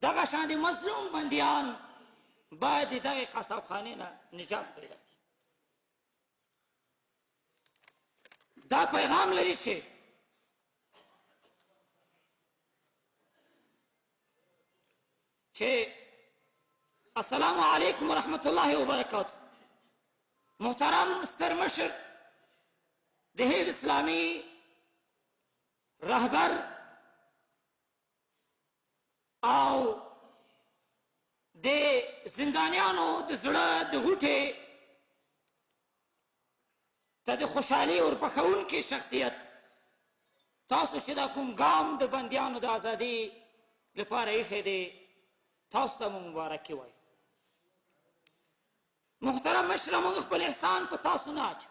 S6: دغه شان د مظلوم بندیان باید د دغې قصابخانې نه نجات پیدا کړي. دا پیغام لري چې السلام علیکم ورحمت الله وبرکاته. محترم ستر مشر د حزب اسلامي رهبر او د زندانیانو د زړه د غوټې ته د خوشحالي وربښونکي شخصیت، تاسو چې دا کوم ګام د بندیانو د ازادۍ لپاره ایښی دی تاسو ته مو مبارکي وایو. محترم مشره موږ خپل احسان په تاسو نه اچو،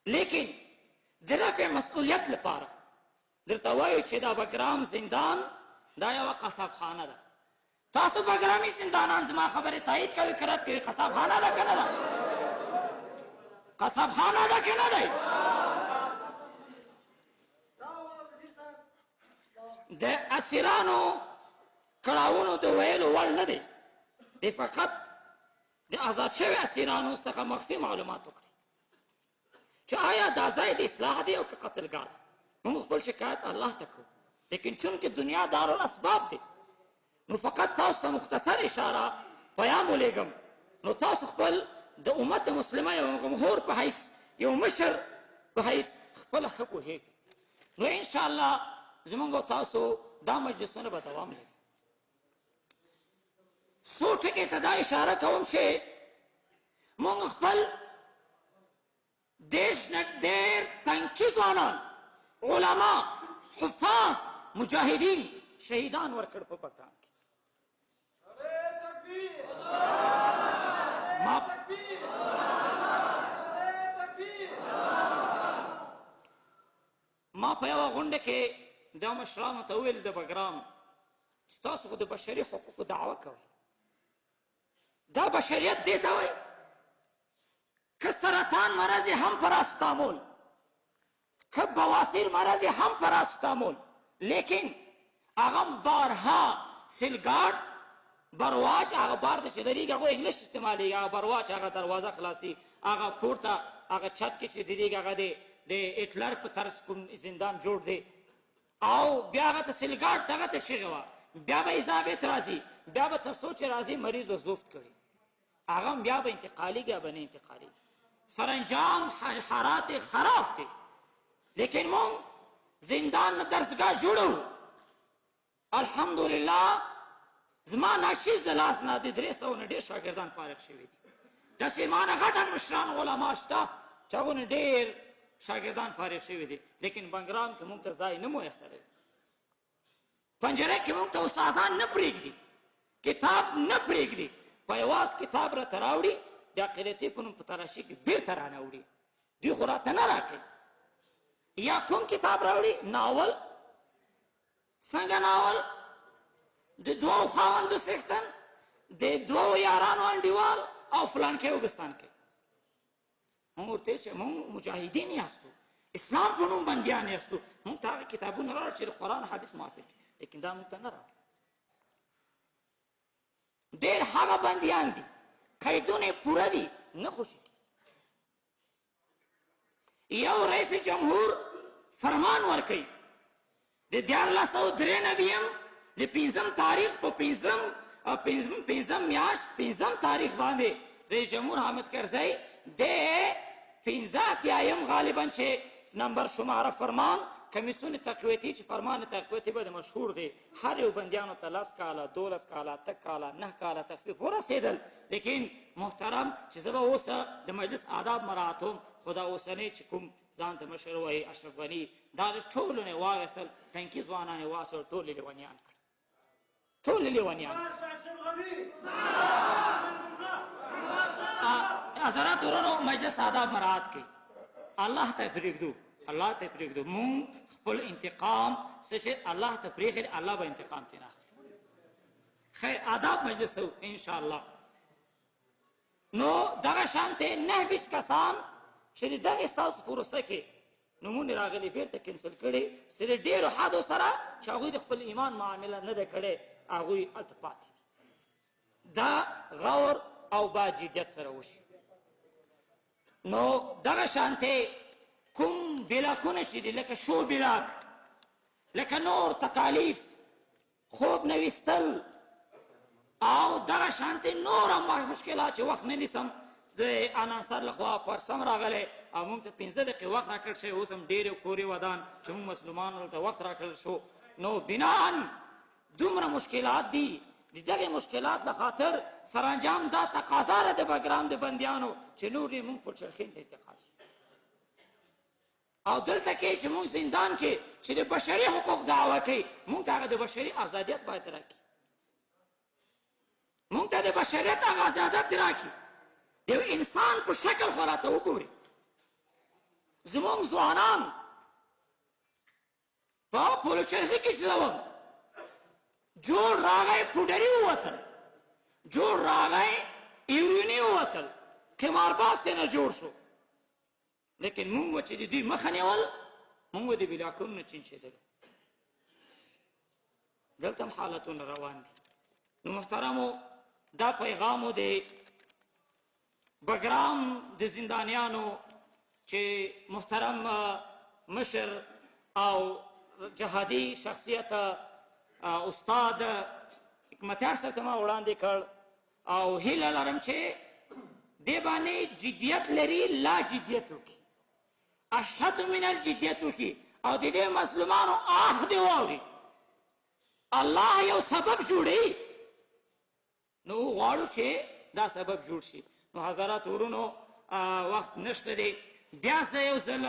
S6: لیکن د رفع مسؤلیت لپاره درته وایو چې دا بګرام زندان دا یوه قصاب خانه ده. تاسو بګرامي زندانان زما خبرې تایید کوي که رد کوي؟ قصاب خانه ده که نه ده؟ قصاب خانه ده که نه دی؟ د اسیرانو کړاوونو د ویلو وړ نه دی، دی فقط د آزاد شوي اسیرانو څخه مخفي معلومات وکړي چې آیا دا ځای د اصلاح دی او که قتلګاه ده. موږ خپل شکایت الله ته کوو، لیکن چونکې دنیا دارالاسباب دی نو فقط تاسو ته مختصر اشاره پیام ولیږم. نو تاسو خپل د امت مسلمه یو جمهور په حیث یو مشر په حیث خپله ښه پوهېږئ. نو انشاءالله زموږ او تاسو دا مجلسونه به دوام لري. څو ټکي ته دا اشاره کوم چې موږ خپل دیش نه ډېر تنکي ځوانان، علما، حفاظ، مجاهدین شهیدان ورکړ په بګرام کې. ما په یوه غونډه کې دا مشرانو ته وویل د بګرام چې تاسو خو د بشري حقوقو دعوه کوئ، دا بشریت دې ته وایي که سرطان مرض هم پراستامول، که بواسیر مرض هم پراستامول، لیکن هغه بارها سیلګارډ برواچ هغه بار ته چې درېږي هغه انګلیش استعمالېږي، هغه برواچ هغه دروازه خلاصي، هغه پورته هغه چھت کې چې درېږي هغه د هټلر په طرز کوم زندان جوړ دی او بیا هغه ته سیلګارډ دغه ته چغې وه، بیا به اضافت راځي، بیا به تر څو چې راځي مریض به زفت کوي، هغه هم بیا به انتقالېږي یا به نه انتقالېږي. سرانجام حالات خراب دي. لیکن مونږ زندان نه درسګاه جوړو. الحمدلله زما ناشیز د لاس نه د 300 نه ډېر شاګردان فارغ شوي دي. داسې ما نه غټ مشران علما شته چې هغو نه ډېر شاګردان فارغ شوي دي. لیکن بنګرام کې مونږ ته ځای نه میسر دی. پنجره کې مونږ ته استادان نه پرېږدي، کتاب نه پرېږدي. په یواز کتاب راته راوړي د عقیدتي په نوم په تلاشي کې بېرته رانه وړي. دوی خو راته نه راکوي. یا کوم کتاب راوړي؟ ناول. څنګه ناول؟ د دوو خاوندو څښتن، د دوو یارانو انډیوال او فلانکې اوګستان کې. مونږ ورته چې مونږ مجاهدین یاستو، اسلام په نوم بندیان یاستو. مونږ ته هغه کتابونه راوړه چې د قرآن حدیث موافق، لیکن دا مونږ ته نه راوړه. ډېر هغه بندیان دي قیدونه یې پوره دي، نه خوشي کېږي. یو رئیس جمهور فرمان ورکوي د 1493 د 5 تاریخ په 5 میاشت 5 تاریخ باندې رئیس جمهور حامد کرزی د 15 غالبا چې نمبر شماره فرمان کمیسیون تقویتی چې فرمان تقویتی به د مشهور دی، هر یو بندیانو ته 10 کاله 12 کاله 8 کاله 9 کاله تخفیف ورسېدل. لیکن محترم چې زه به اوسه د مجلس آداب مراعاتوم، خو دا اوسنی چې کوم ځان ته مشر وایي اشرف غني، دا د ټولو نه یې واغېستل، تنکي ځوانان یې واچول، ټول یې لیونیان کړل، ټول یې لیونیان. حضرات ورونو، مجلس آداب مراعات کوي، الله ته پرېږدو، الله ته پرېږدو. مونږ خپل انتقام څه شي الله ته پرېښی، الله به انتقام ترې اخلي. خیر آداب مجلس و انشاءالله. نو دغه شانتې 9 کسان چې د دغې ستاسو پروسه کې نومونه راغلي بېرته کینسل کړي، چې د ډېرو حدو سره چې هغوی د خپل ایمان معامله نه ده کړې، هغوی هلته پاتې دي. دا غور او با جدیت سره وشي. نو دغه شانتې کوم بلاکونه چې دي لکه شو بلاک، لکه نور تکالیف، خوب نه ویستل او دغه شانتې نور هم مشکلات چې وخت نه نیسم، د انانسر لخوا پرسم راغلی او موږ ته 15 دقیقې وخت راکړل شوی، اوس هم ډېرې کورې ودان چې موږ مسلمانو ته وخت راکړل شو. نو بناً دومره مشکلات دي، د دغې مشکلات له خاطر سرانجام دا تقاضا ده د بګرام د بندیانو چې نور یې موږ پلچرخین ته انتقال شي. او دلته کې چې موږ زندان کې چې د بشري حقوق دعوه کوي، موږ ته هغه د بشري ازادیت باید راکړي، موږ ته د بشریت هغه ازادیت راکړي، یو انسان په شکل خو راته وګوري. زموږ ځوانان په پلچرخي کې ځوم، جوړ راغی پوډري ووتل، جوړ راغی ایروني ووتل، قمارباز ترې نه جوړ شو. لیکن مونږ به چې د دوی مخه نیول، مونږ به د بلاکونو نه چینچېدلو. دلته هم حالتونه روان دي. نو محترمو، دا پیغامو د بګرام د زندانیانو چې محترم مشر او جهادي شخصیت استاد حکمتیار صاحب ته ما وړاندې کړ، او هیله لرم چې دې باندې جدیت لري، لا جدیت وکړي، اشد من الجدیت وکړي او د دې مظلومانو آه دې واوري. الله یو سبب جوړوي، نو غواړو چې دا سبب جوړ شي. نو حضرات ورونو، وخت نشته دی، بیا زه یو ځل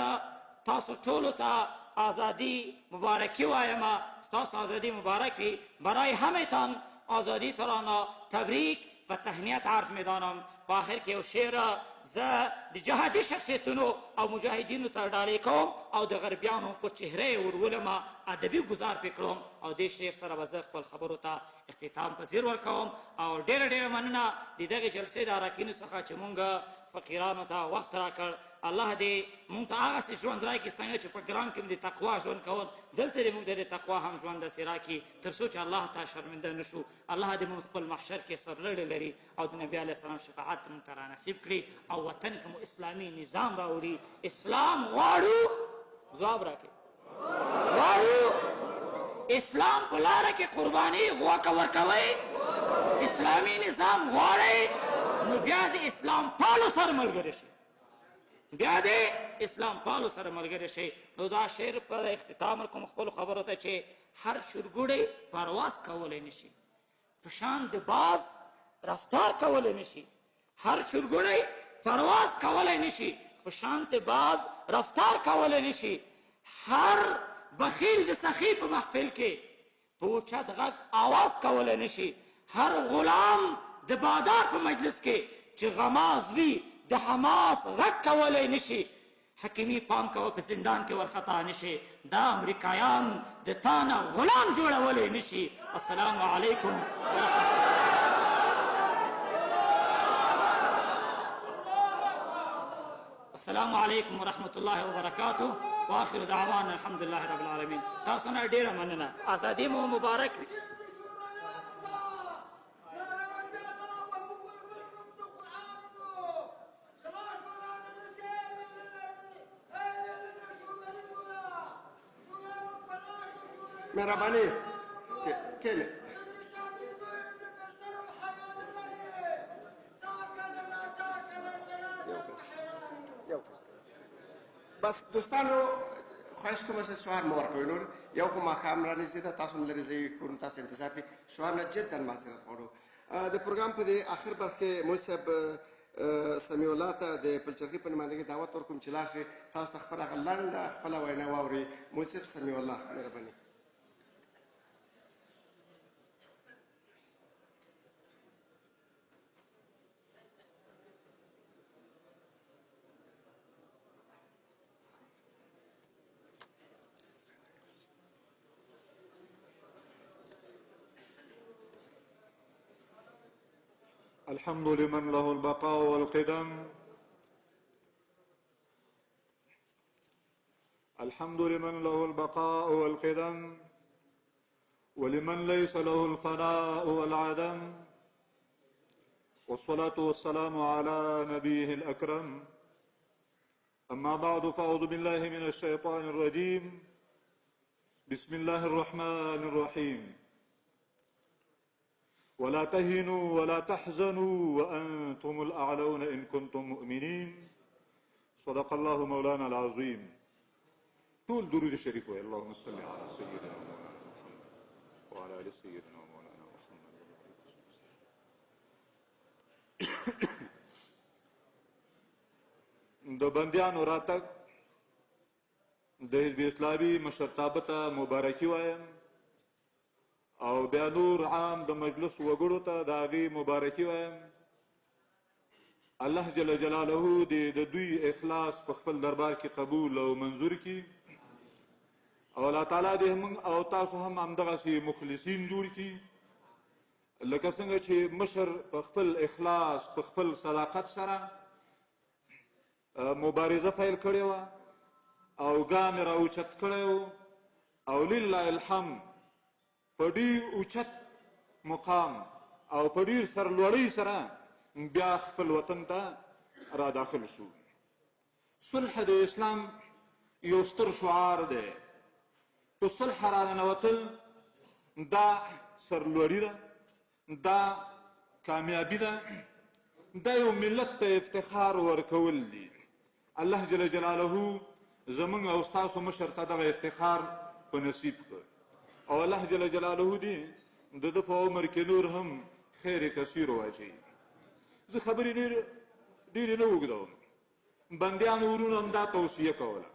S6: تاسو ټولو ته آزادی مبارکی وایم. ستاسو آزادی مبارک وي. برای همتان آزادی ترانه تبریک و تهنیت عرض میدانم. په آخر کې یو شعر زه د جهادي شخصیتونو او مجاهدینو ته ډالۍ کوم او د غربیانو په چهره یې ورولم، ادبي ګزار پرې کړم، او دې شعر سره به زه خپل خبرو ته اختتام پذیر ورکوم. او ډېره ډېره مننه د دغې جلسې د اراکینو څخه چې مونږ فقیرانو ته وخت راکړ. الله دې مونږ ته هغسې ژوند راکړي څنګه چې په ګرام کې هم د تقوا ژوند کول، دلته دې مونږ ته د تقوا هم ژوند داسې راکړي تر څو چې الله ته شرمنده نه شو. الله دې مونږ خپل محشر کې سرلوړی لري او د نبي علیه السلام شفاعت مونږ ته رانصیب کړي او وطن کې مو اسلامي نظام راوړي. اسلام غواړو، ځواب راکړي، غواړو اسلام په لاره کې قرباني غوښه ورکوئ، اسلامي نظام غواړئ، نو بیا د اسلام پالو سره ملګري شئ. بیا دې اسلام پالو سره ملګری شئ. نو دا شعر په اختتام کوم خپلو خبرو ته چې هر شورګوړی پرواز کولی نشي، په شان د باز رفتار کولی نشي. هر شورګوړی پرواز کولی نشي، په شان د باز رفتار کولی نشي. هر بخیل د سخي په محفل کې په اوچت غږ آواز کولی نشي. هر غلام د بادار په مجلس کې چې غماز وي د حماس غږ کولی نشي. حکیمي پام کوه په زندان کې ورخطا نشي. دا امریکایان د تا نه غلام جوړولی نشي. السلام علیکم السلام علیکم ورحمة الله وبرکاته. واخر دعوانا الحمد لله رب العالمین. تاسو نه ډیره مننه. ازادي مو مبارک وي.
S5: مهرباني کېنه. بس دوستانو خواهش کوم چې شعار مو ورکوئ. نور یو خو ماښام رانږدې ده، تاسو هم لرې ځئ کورونو، تاسو انتظار کوئ. شعار نه جدا معذرت غواړو. د پروګرام په دې آخر برخه کې مولوي صاحب سمیع الله ته د پلچرخي په نمایندګۍ دعوت ورکوم چې لاړ شي تاسو ته خپله هغه لنډه خپله وینا واورئ. مولوي صاحب سمیع الله، مهرباني.
S7: الحمد لمن له البقاء والقدم، الحمد لمن له البقاء والقدم، ولمن ليس له الفناء والعدم، والصلاة والسلام على نبيه الأكرم. أما بعد، فأعوذ بالله من الشيطان الرجيم. بسم الله الرحمن الرحيم. ولا تهنوا ولا تحزنوا وأنتم الأعلون إن كنتم مؤمنين. صدق الله مولانا العظيم. طول درود الشريف. اللهم صل على سيدنا مولانا محمد وعلى آل سيدنا مولانا محمد. د بندیانو راتګ د حزب اسلامي مشرتابه ته مبارکي وایم او بیا نور عام د مجلس وګړو ته د هغې مبارکي وایم. الله جل جلاله دې د دوی اخلاص په خپل دربار کې قبول او منظور کړي او الله تعالی دې موږ او تاسو هم همدغسې مخلصین جوړ کړي لکه څنګه چې مشر په خپل اخلاص په خپل صداقت سره مبارزه پیل کړې وه او ګام یې راوچت کړی او لله الحمد په ډېر اوچت مقام او په ډېر سرلوړۍ سره بیا خپل وطن ته را داخل شو. صلح د اسلام یو ستر شعار دی. په صلح را ننوتل دا سرلوړي ده، دا کامیابي ده، دا یو ملت ته افتخار ورکول دي. الله جل جلاله زموږ او ستاسو مشر ته دغه افتخار په نصیب کړ او الله جل جلاله دې د ده په عمر کې نور هم خیر کثیر واچوي. زه خبرې ډېرې نه اوږدوم. بندیانو ورونو هم دا توصیه کوله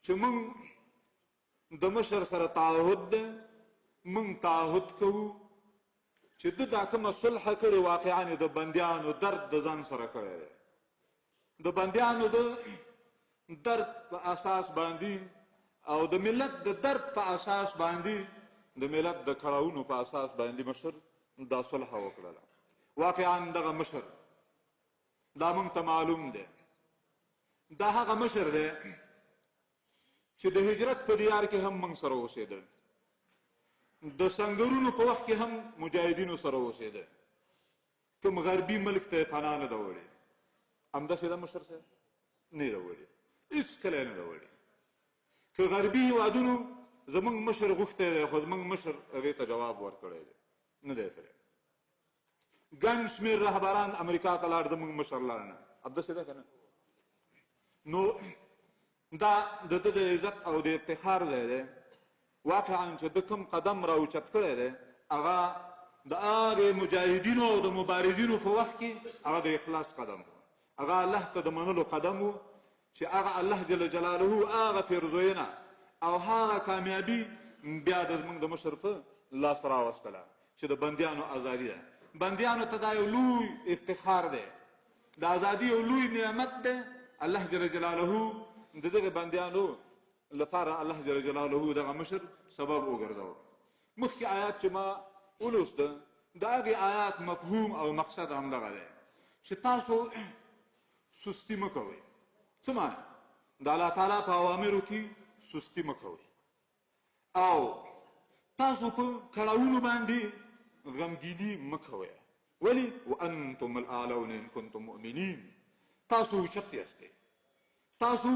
S7: چې موږ د مشر سره تعهد ده، موږ تعهد کوو چې ده دا کومه صلح کړې واقعا د بندیانو درد د ځان سره کړی دی. د بندیانو د درد په اساس باندې او د ملت د درد په اساس باندې د ملت د کړاوونو په اساس باندې مشر دا صلح وکړله. واقعا دغه مشر دا موږ ته معلوم دی، دا هغه مشر دی چې د هجرت په دیار کې هم موږ سره اوسېده، د سنګرونو په وخت کې هم مجاهدینو سره اوسېده، کوم غربي ملک ته یې پناه نه ده وړې. همداسې دا مشر صاحب نه یې راوړې، هېڅکله یې نه ده وړې. که غربي هېوادونو زموږ مشر غوښتی دی خو زموږ مشر هغې ته جواب ورکړی دی، نه دی کړی. ګڼ شمېر رهبران امریکا ته لاړ، زموږ مشر لاړ نه. همداسې ده که نه؟ نو دا د ده د عزت او د افتخار ځای دی. واقعا چې ده کوم قدم راوچت کړی دی هغه د هغې مجاهدینو او د مبارزینو په وخت کې هغه د اخلاص قدم و، هغه الله ته د منلو قدم و چې هغه الله جل جلاله هغه پیرزوینه او هغه کامیابي بیا د زموږ د مشر په لاس راوستله چې د بندیانو ازادي ده. بندیانو ته دا یو لوی افتخار دی، د ازادي یو لوی نعمت دی. الله جل جلاله د دغه بندیانو لپاره الله جل جلاله دغه مشر سبب وګرځاوه. مخکې آیات چې ما ولوسته د هغې آیات مفهوم او مقصد همدغه دی چې تاسو سستی مه کوئ. څه معنی؟ د الله تعالی په اوامرو کې سستی مه کوئ او تاسو په کړاوونو باندې غمګیني مه کوئ. ولې؟ وانتم الاعلون ان کنتم مؤمنین. تاسو اوچت یاستئ، تاسو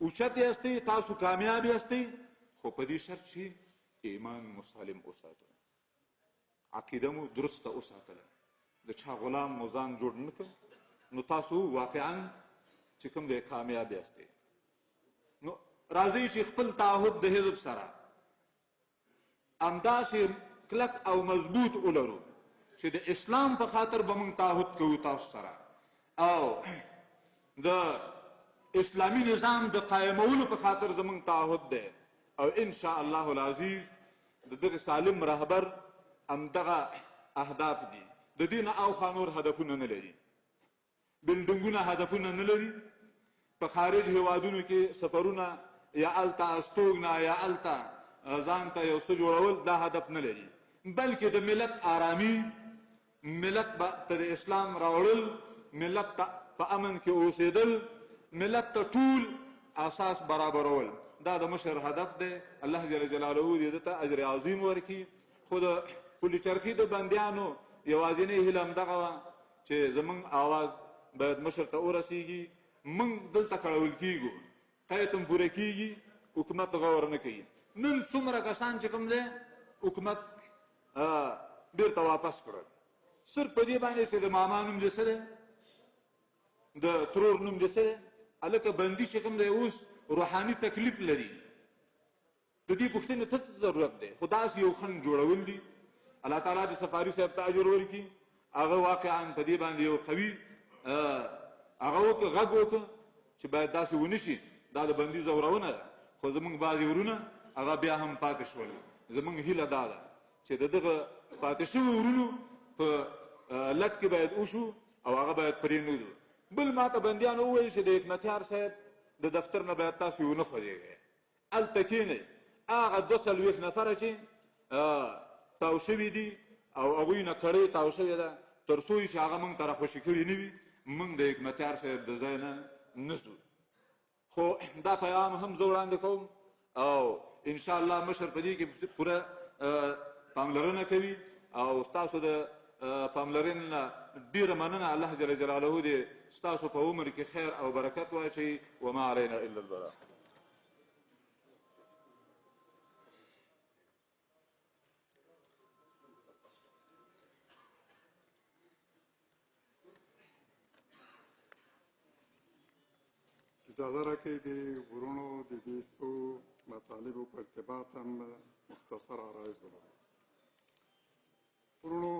S7: اوچت یاستئ، تاسو کامیاب یاستئ، خو په دې شرط چې ایمان مسالم وساتئ، عقیده مو درسته وساتله، د چا غلام مو ځان جوړ نه کړ، نو تاسو واقعا چې کوم دی کامیاب یاستئ. نو راځئ چې خپل تعهد د حزب سره همداسې کلک او مضبوط ولرو چې د اسلام په خاطر به موږ تعهد کوو تاسو سره او د اسلامي نظام د قایمولو په خاطر زموږ تعهد دی او ان شاء الله العزیز د دغه سالم رهبر همدغه اهداف دي. د دې نه اوخوا نور هدفونه نه لري، بلډنګونه هدفونه نه لري، په خارج هیوادونو کې سفرونه یا هلته استوګنه یا هلته ځان ته یو څه جوړول دا هدف نه لري، بلکې د ملت آرامي، ملت ته د اسلام راوړل، ملت ته په امن کې اوسېدل، ملت ته ټول اساس برابرول. دا د مشر هدف دی. الله جل جلاله دې ده ته اجر عظیم ورکړي. خو د پل چرخي د بندیانو یوازینۍ هیله همدغه وه چې زموږ آواز باید مشر ته ورسیږي. موږ دلته کړول کیږو، قید هم پوره کیږي، حکومت غور نه کوي. نن څومره کسان چې کوم دی حکومت بیرته واپس کړل، صرف په دې باندې چې د ماما نوم دې څه دی، د ترور نوم دې څه دی. هلکه بندي چې کوم دی اوس روحاني تکلیف لري، د دې پوښتنې ته څه ضرورت دی؟ خو داسې یو خنډ جوړول دي. الله تعالی د سفاري صاحب ته اجر ورکړي، هغه واقعا په دې باندې یو قوي هغه وکړه، غږ وکړه چې باید داسې ونه شي. دا د بندي ځورونه ده، خو زموږ بعضې ورونه هغه بیا هم پاتې شول. زموږ هیله دا ده چې د دغه پاتې شوي ورونو په لټ کې باید وشو او هغه باید پرېنږدو. بل ما ته بندیانو وویل چې د حکمتیار صاحب د دفتر نه باید تاسو ونه خوځېږئ، هلته کښېنئ. هغه 42 نفره چې تاو شوي دي او هغوی نه کړۍ تاو شوې ده، تر څو چې هغه موږ ته راخوشي کړي نه وي، موږ د حکمتیار صاحب د ځای نه نه ځو. خو دا پیغام هم زه وړاندې کوم او انشاءالله مشر په دې کې پوره پاملرنه کوي او ستاسو د پاملرنې نه ډېره مننه. الله جل جلاله دې ستاسو په عمر کې خیر او برکت واچوي. وما علینا الا البلاغ.
S1: اجازه راکړئ د ورونو د دې څو مطالبو په ارتباط هم مختصر عرایض ولرو. ورونو،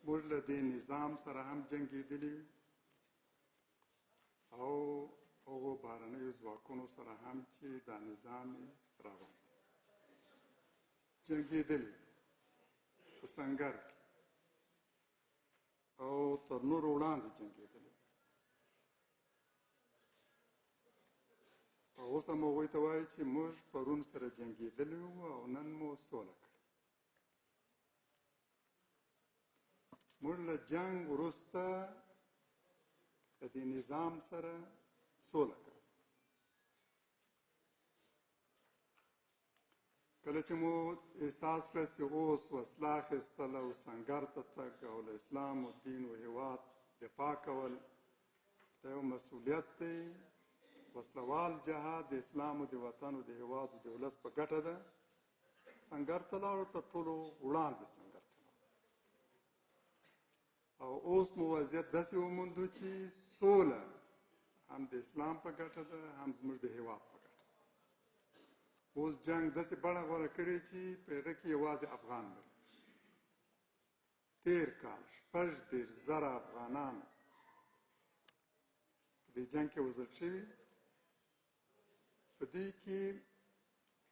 S1: موږ له دې نظام سره هم جنګېدلي او هغو بهرنیو ځواکونو سره هم چې دا نظام یې راوستی، جنګېدلي په سنګر کې او تر نورو وړاندې جنګېدلي. او اوس هم هغوی ته وایي چې موږ پرون سره جنګېدلي وو او نن مو سوله کړې. موږ له جنګ وروسته د دې نظام سره سوله کړه. کله چې مو احساس کړه چې اوس وسله اخیستل او سنګر ته تګ او له اسلام و دین و هېواد دفاع کول دا یو مسؤلیت دی. وسلوال جهاد د اسلام و د وطن و د هېواد و د ولس په ګټه ده. سنګر ته لاړو، تر ټولو وړاندې سنګر ته لاړو او اوس مو وضعیت داسې وموندو چې سوله هم هم د اسلام په ګټه ده هم زموږ د هیواد په ګټه. اوس جنګ داسې بڼه غوره کړې چې په هغه کې یوازې افغان لري. تېر کال 36,000 افغانان په دې جنګ کې وژل شوي. په دې کې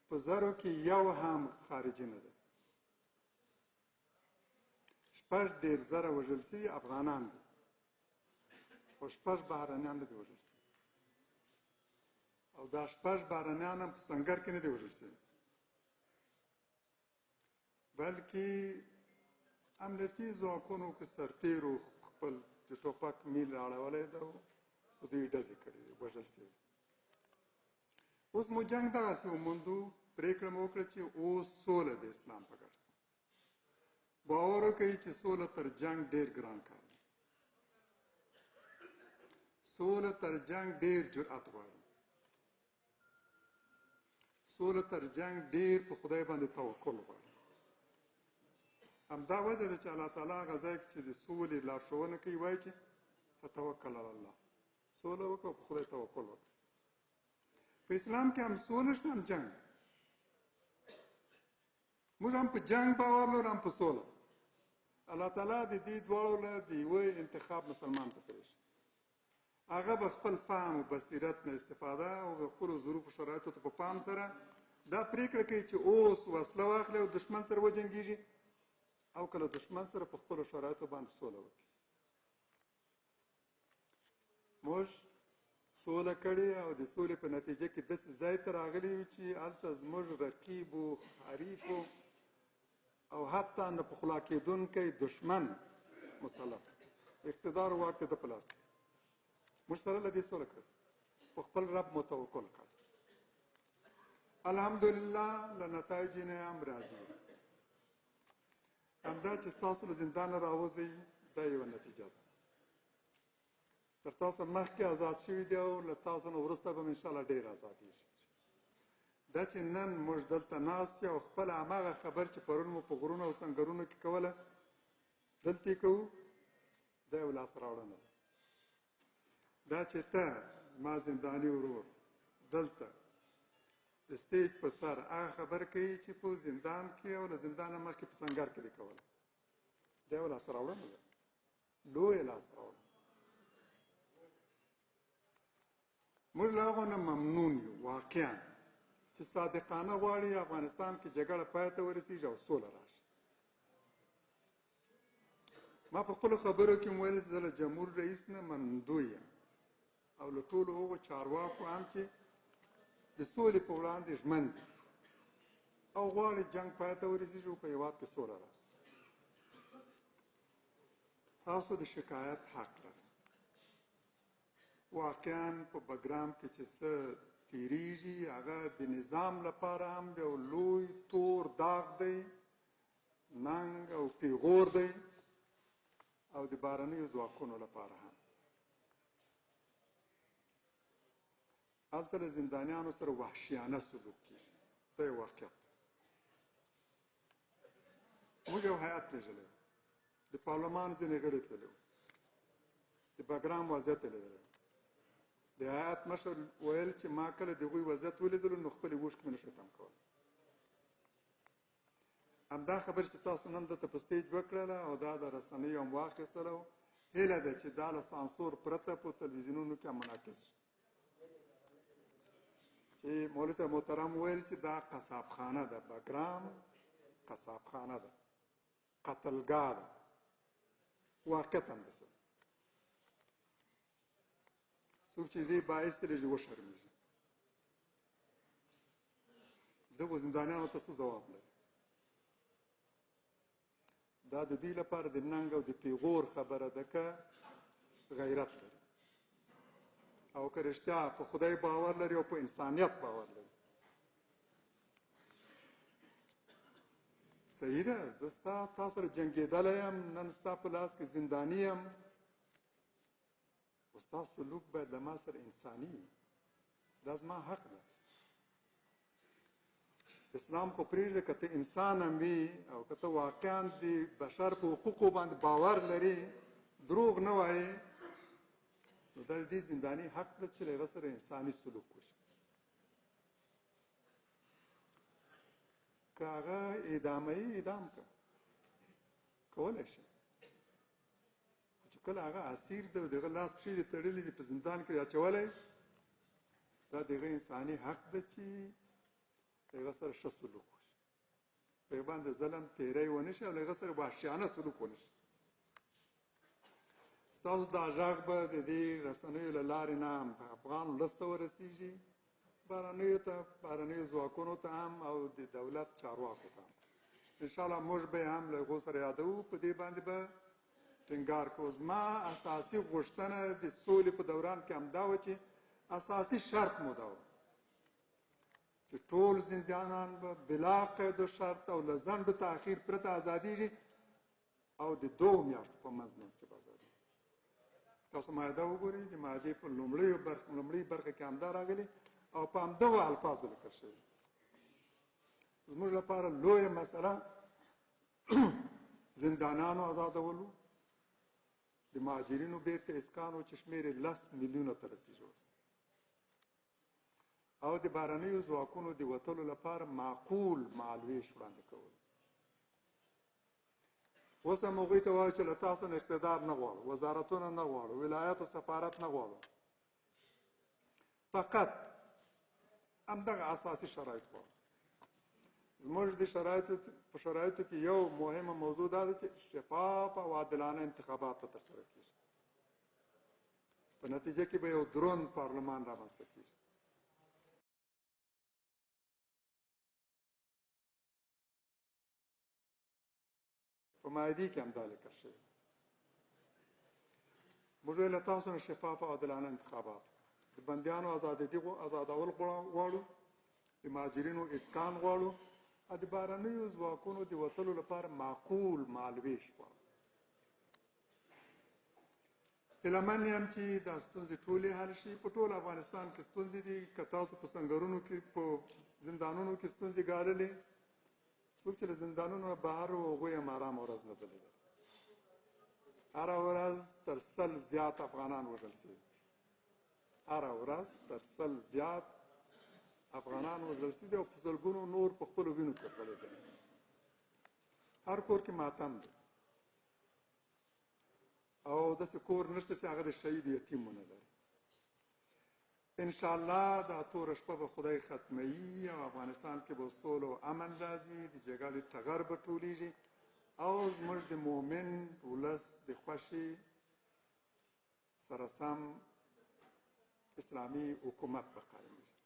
S1: په زرو کې یو هم خارجي نه ده. 36,000 وژل شوي افغانان دي، خو 6 بهرنیان نه دي وژل شوي، او دا 6 بهرنیان هم په سنګر کې نه دي وژل شوي، بلکې امنیتي ځواکونو کې سرتېرو خپل د ټوپک میل راړولی ده او دوی ډزې کړې دي، وژل شوي. اوس مو جنګ دغسې وموندو، پرېکړه مو وکړه چې اوس سوله د اسلام په ګټه. باور وکړئ چې سوله تر جنګ ډېر ګران کار دی. سوله تر جنګ ډېر جرأت غواړي. سوله تر جنګ ډېر په خدای باندې توکل غواړي. همدا وجه ده چې الله تعالی هغه ځای کې چې د سولې لارښوونه کوي وایي چې فتوکل علی الله، سوله وکړه او په خدای توکل وکړه. په اسلام کې هم سوله شته هم جنګ. موږ هم په جنګ باور لرو هم په سوله. الله تعالی د دې دواړو له د یوه انتخاب مسلمان ته پرېږدي. هغه به خپل فهم او بصیرت نه استفاده او د خپلو ظروفو شرایطو ته په پام سره دا پرېکړه کوي چې اوس وسله واخلي او دښمن سره وجنګېږي، او کله دښمن سره په خپلو شرایطو باندې سوله وکړي. موږ سوله کړې او د سولې په نتیجه کې داسې ځای ته راغلي یو چې هلته زموږ رقیبو، حریفو او حتی نه پخلا کېدونکی دښمن مسلط، اقتدار او واک د په لاس کې. موږ سره له دې سوله کړې، په خپل رب مو توکل کړ. الحمدلله له نتایجو نه هم راضي یو. همدا چې ستاسو له زندانه راوځئ دا یوه نتیجه ده. تر تاسو مخکې آزاد شوي دي او له تاسو نه وروسته به م انشاءالله ډېر ازادېږي. دا چې نن موږ دلته ناست یو، خپله هماغه خبر چې پرون مو په غرونو او سنګرونو کې کوله دلته یې کوو، دا یو لاسته راوړنه ده. دا چې ته زما زنداني ورور دلته د سټیج په سر هغه خبر کوي چې په زندان کې او له زندانه مخکې په سنګر کې دې کوله، دا یو لاسته راوړنه ده، لویه لاسته راوړنه. موږ له هغو نه ممنون یو واقعا چې صادقانه غواړي افغانستان کې جګړه پای ته ورسېږي او سوله راشي. ما په خپلو خبرو کې ویل زه له جمهور رئیس نه منندوی یم او له ټولو هغو چارواکو هم چې د سولې په وړاندې ژمن دي او غواړي جنګ پای ته ورسېږي او په هېواد کې سوله راشي. تاسو د شکایت حق لرئ. واقعا په بګرام کې چې څه تیریږي هغه د نظام لپاره هم یو لوی تور داغ دی، ننګ او پیغور دی، او د بهرنیو ځواکونو لپاره هم. هلته له زندانیانو سره وحشیانه سلوک کېږي، دا یو واقعیت دی. موږ یو هیات لېږلی و، د پارلمان ځینې غړي تللي وو، د بګرام وضعیت یې لیدلی. د هیات مشر ویل چې ما کله د هغوی وضعیت ولیدلو نو خپلې اوښکې مې نه شوی تم کولی. همدا خبرې چې تاسو نن دلته په سټیج وکړله او دا د رسنیو هم واخیستله، هیله ده چې دا له سانسور پرته په تلویزیونونو کې هم منعکس شي، چې مولوي صاحب محترم ویل چې دا قصابخانه ده، بګرام قصابخانه ده، قتلګاه ده. واقعیت همداسې ده. څوک چې دې باعث ترې وشرمېږي، دغو زندانیانو ته څه ځواب لري؟ دا د دوی لپاره د ننګ او د پیغور خبره ده که غیرت لري او که رښتیا په خدای باور لري او په انسانیت باور لري. صحیح ده، زه تا سره جنګېدلی یم، نن ستا په لاس کې زنداني یم، خو ستا سلوک باید له ما سره انساني وي. دا زما حق ده. اسلام خو پرېږده که ته انسان هم وي او که ته واقعا د بشر په حقوقو باندې باور لري، دروغ نه وایې، نو دا د دې زنداني حق ده چې له هغه سره انساني سلوک وشي. که هغه اعداموي اعدام که کولی شي، چې کله هغه اسیر دی او د هغه لاس پښې دې تړلي دي په زندان کې اچولی، دا د هغه انساني حق ده چې د هغه سره ښه سلوک وشي، په هغه باندې ظلم تېری ونه شي او له هغه سره وحشیانه سلوک ونه شي. ستاسو دا غږ به د دې رسنیو له لارې نه هم افغان ولس ته ورسېږي، بهرنیو ځواکونو ته هم او د دولت چارواکو ته هم. انشاءالله موږ به یې هم له هغو سره یادوو، په دې باندې به ټینګار کوو. زما اساسي غوښتنه د سولې په دوران کې همدا وه چې اساسي شرط مو دا و چې ټول زندانیان به بلا قید و شرط او له ځنډ تاخیر پرته ازادېږي او د 2 میاشتو په منځ کې به ازادېږي. تاسو مایده وګورئ، د مایدې په لومړۍ برخه کې همدا راغلي او په همدغو الفاظو لیکل شوي. زموږ لپاره لویه مسله زندانیانو ازادولو، د مهاجرینو بیرته اسکان و چې شمېر یې 10 میلیونه ته رسېږي اوس، او د بهرنیو ځواکونو د وتلو لپاره معقول مهالویش وړاندې کول. اوس هم هغوی ته وایو چې له تاسو نه اقتدار نه غواړو، وزارتونه نه غواړو، ولایت او سفارت نه غواړو، فقط همدغه اساسي شرایط غواړو. زموږ د په شرایطو کې یو مهمه موضوع دا ده چې شفاف او عادلانه انتخابات به ترسره کېږي، په نتیجه کې به یو دروند پارلمان رامنځته کېږي. په مایدې کې همدا لیکل شوي. موږ له تاسو نه شفاف او عادلانه انتخابات، د بندیانو ازادول غواړو، د مهاجرینو اسکان غواړو، او د بهرنیو ځواکونو د وتلو لپاره معقول مهالویش غواړو. هیله من یم چې دا ستونزې ټولې حل شي. په ټول افغانستان کې ستونزې دي، که تاسو په سنګرونو کې په زندانونو کې ستونزې ګاللې، څوک چې له زندانونو نه بهر وو هغوی هم ارامه ورځ نه ده لیدلې. هره ورځ تر 100 زیات افغانان وژل شوي، هره ورځ تر 100 زیات افغانان وژل شوي دي او په سلګونو نور په خپلو وینو کې غړېدلي. هر کور کې ماتم دی او داسې کور نشته چې هغه د شهید یتیم ونه لري. انشاءالله دا توره شپه به خدای ختموي او افغانستان کې به سوله او امن راځي، د جګړې ټغر به ټولېږي او زموږ د مؤمن ولس د خوښې سره سم اسلامي حکومت به قایم شي.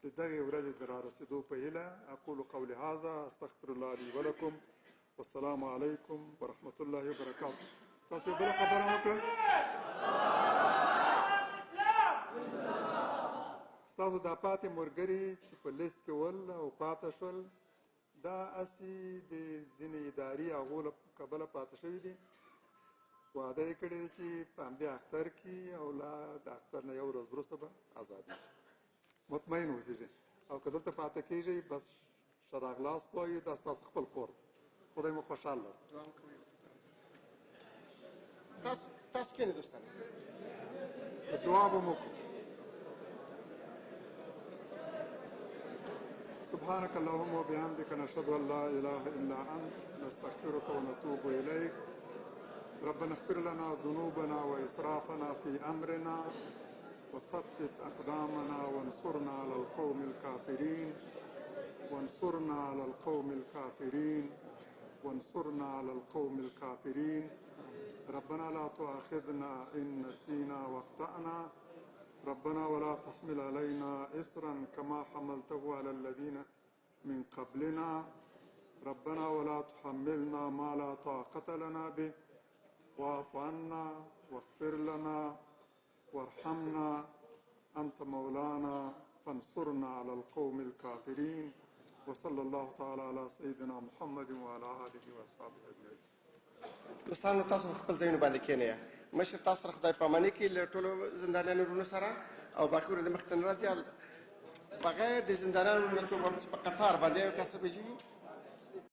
S1: د دغې ورځې د رارسېدو په هیله اقول قولي هذا استغفر الله لي ولکم والسلام علیکم ورحمة الله وبرکاته. تاسو بله خبره وکړه؟ ستاسو دا پاتې ملګري چې په لیست کې ول او پاته شول، دا هسې د ځینې اداري هغو له کبله پاته شوي دي. وعده یې کړې ده چې په همدې اختر کې او لا د اختر نه 1 ورځ وروسته به ازادېږي. مطمئن اوسېږئ او که دلته پاته کېږئ بس ښه راغلاست وایو، دا ستاسو خپل کور دی. خدای مو خوشحال لري.
S5: تاسو کښېنئ دوستانو،
S1: دعا به مو وکړو. سبحانك اللهم وبحمدك نشهد ان لا اله الا انت نستغفرك ونتوب اليك. ربنا اغفر لنا ذنوبنا واسرافنا في امرنا وثبت اقدامنا وانصرنا على القوم الكافرين وانصرنا على القوم الكافرين وانصرنا على القوم الكافرين. ربنا لا تؤاخذنا ان نسينا واخطأنا ربنا ولا تحمل علينا إصرا كما حملته على الذين من قبلنا ربنا ولا تحملنا ما لا طاقة لنا به واعف عنا واغفر لنا وارحمنا أنت مولانا فانصرنا على القوم الكافرين وصلى الله تعالى على سيدنا محمد وعلى آله وأصحابه أجمعين.
S5: دوستانو تاسو خپل ځایونو باندې کښېنئ. مشر تاسو سره خدای پاماني کوي له ټولو زندانیانو وروڼو سره او باقي ورځې مخکې نه راځي. بغیر د زندانیانو نه څوک په قطار باندې یو کس بجي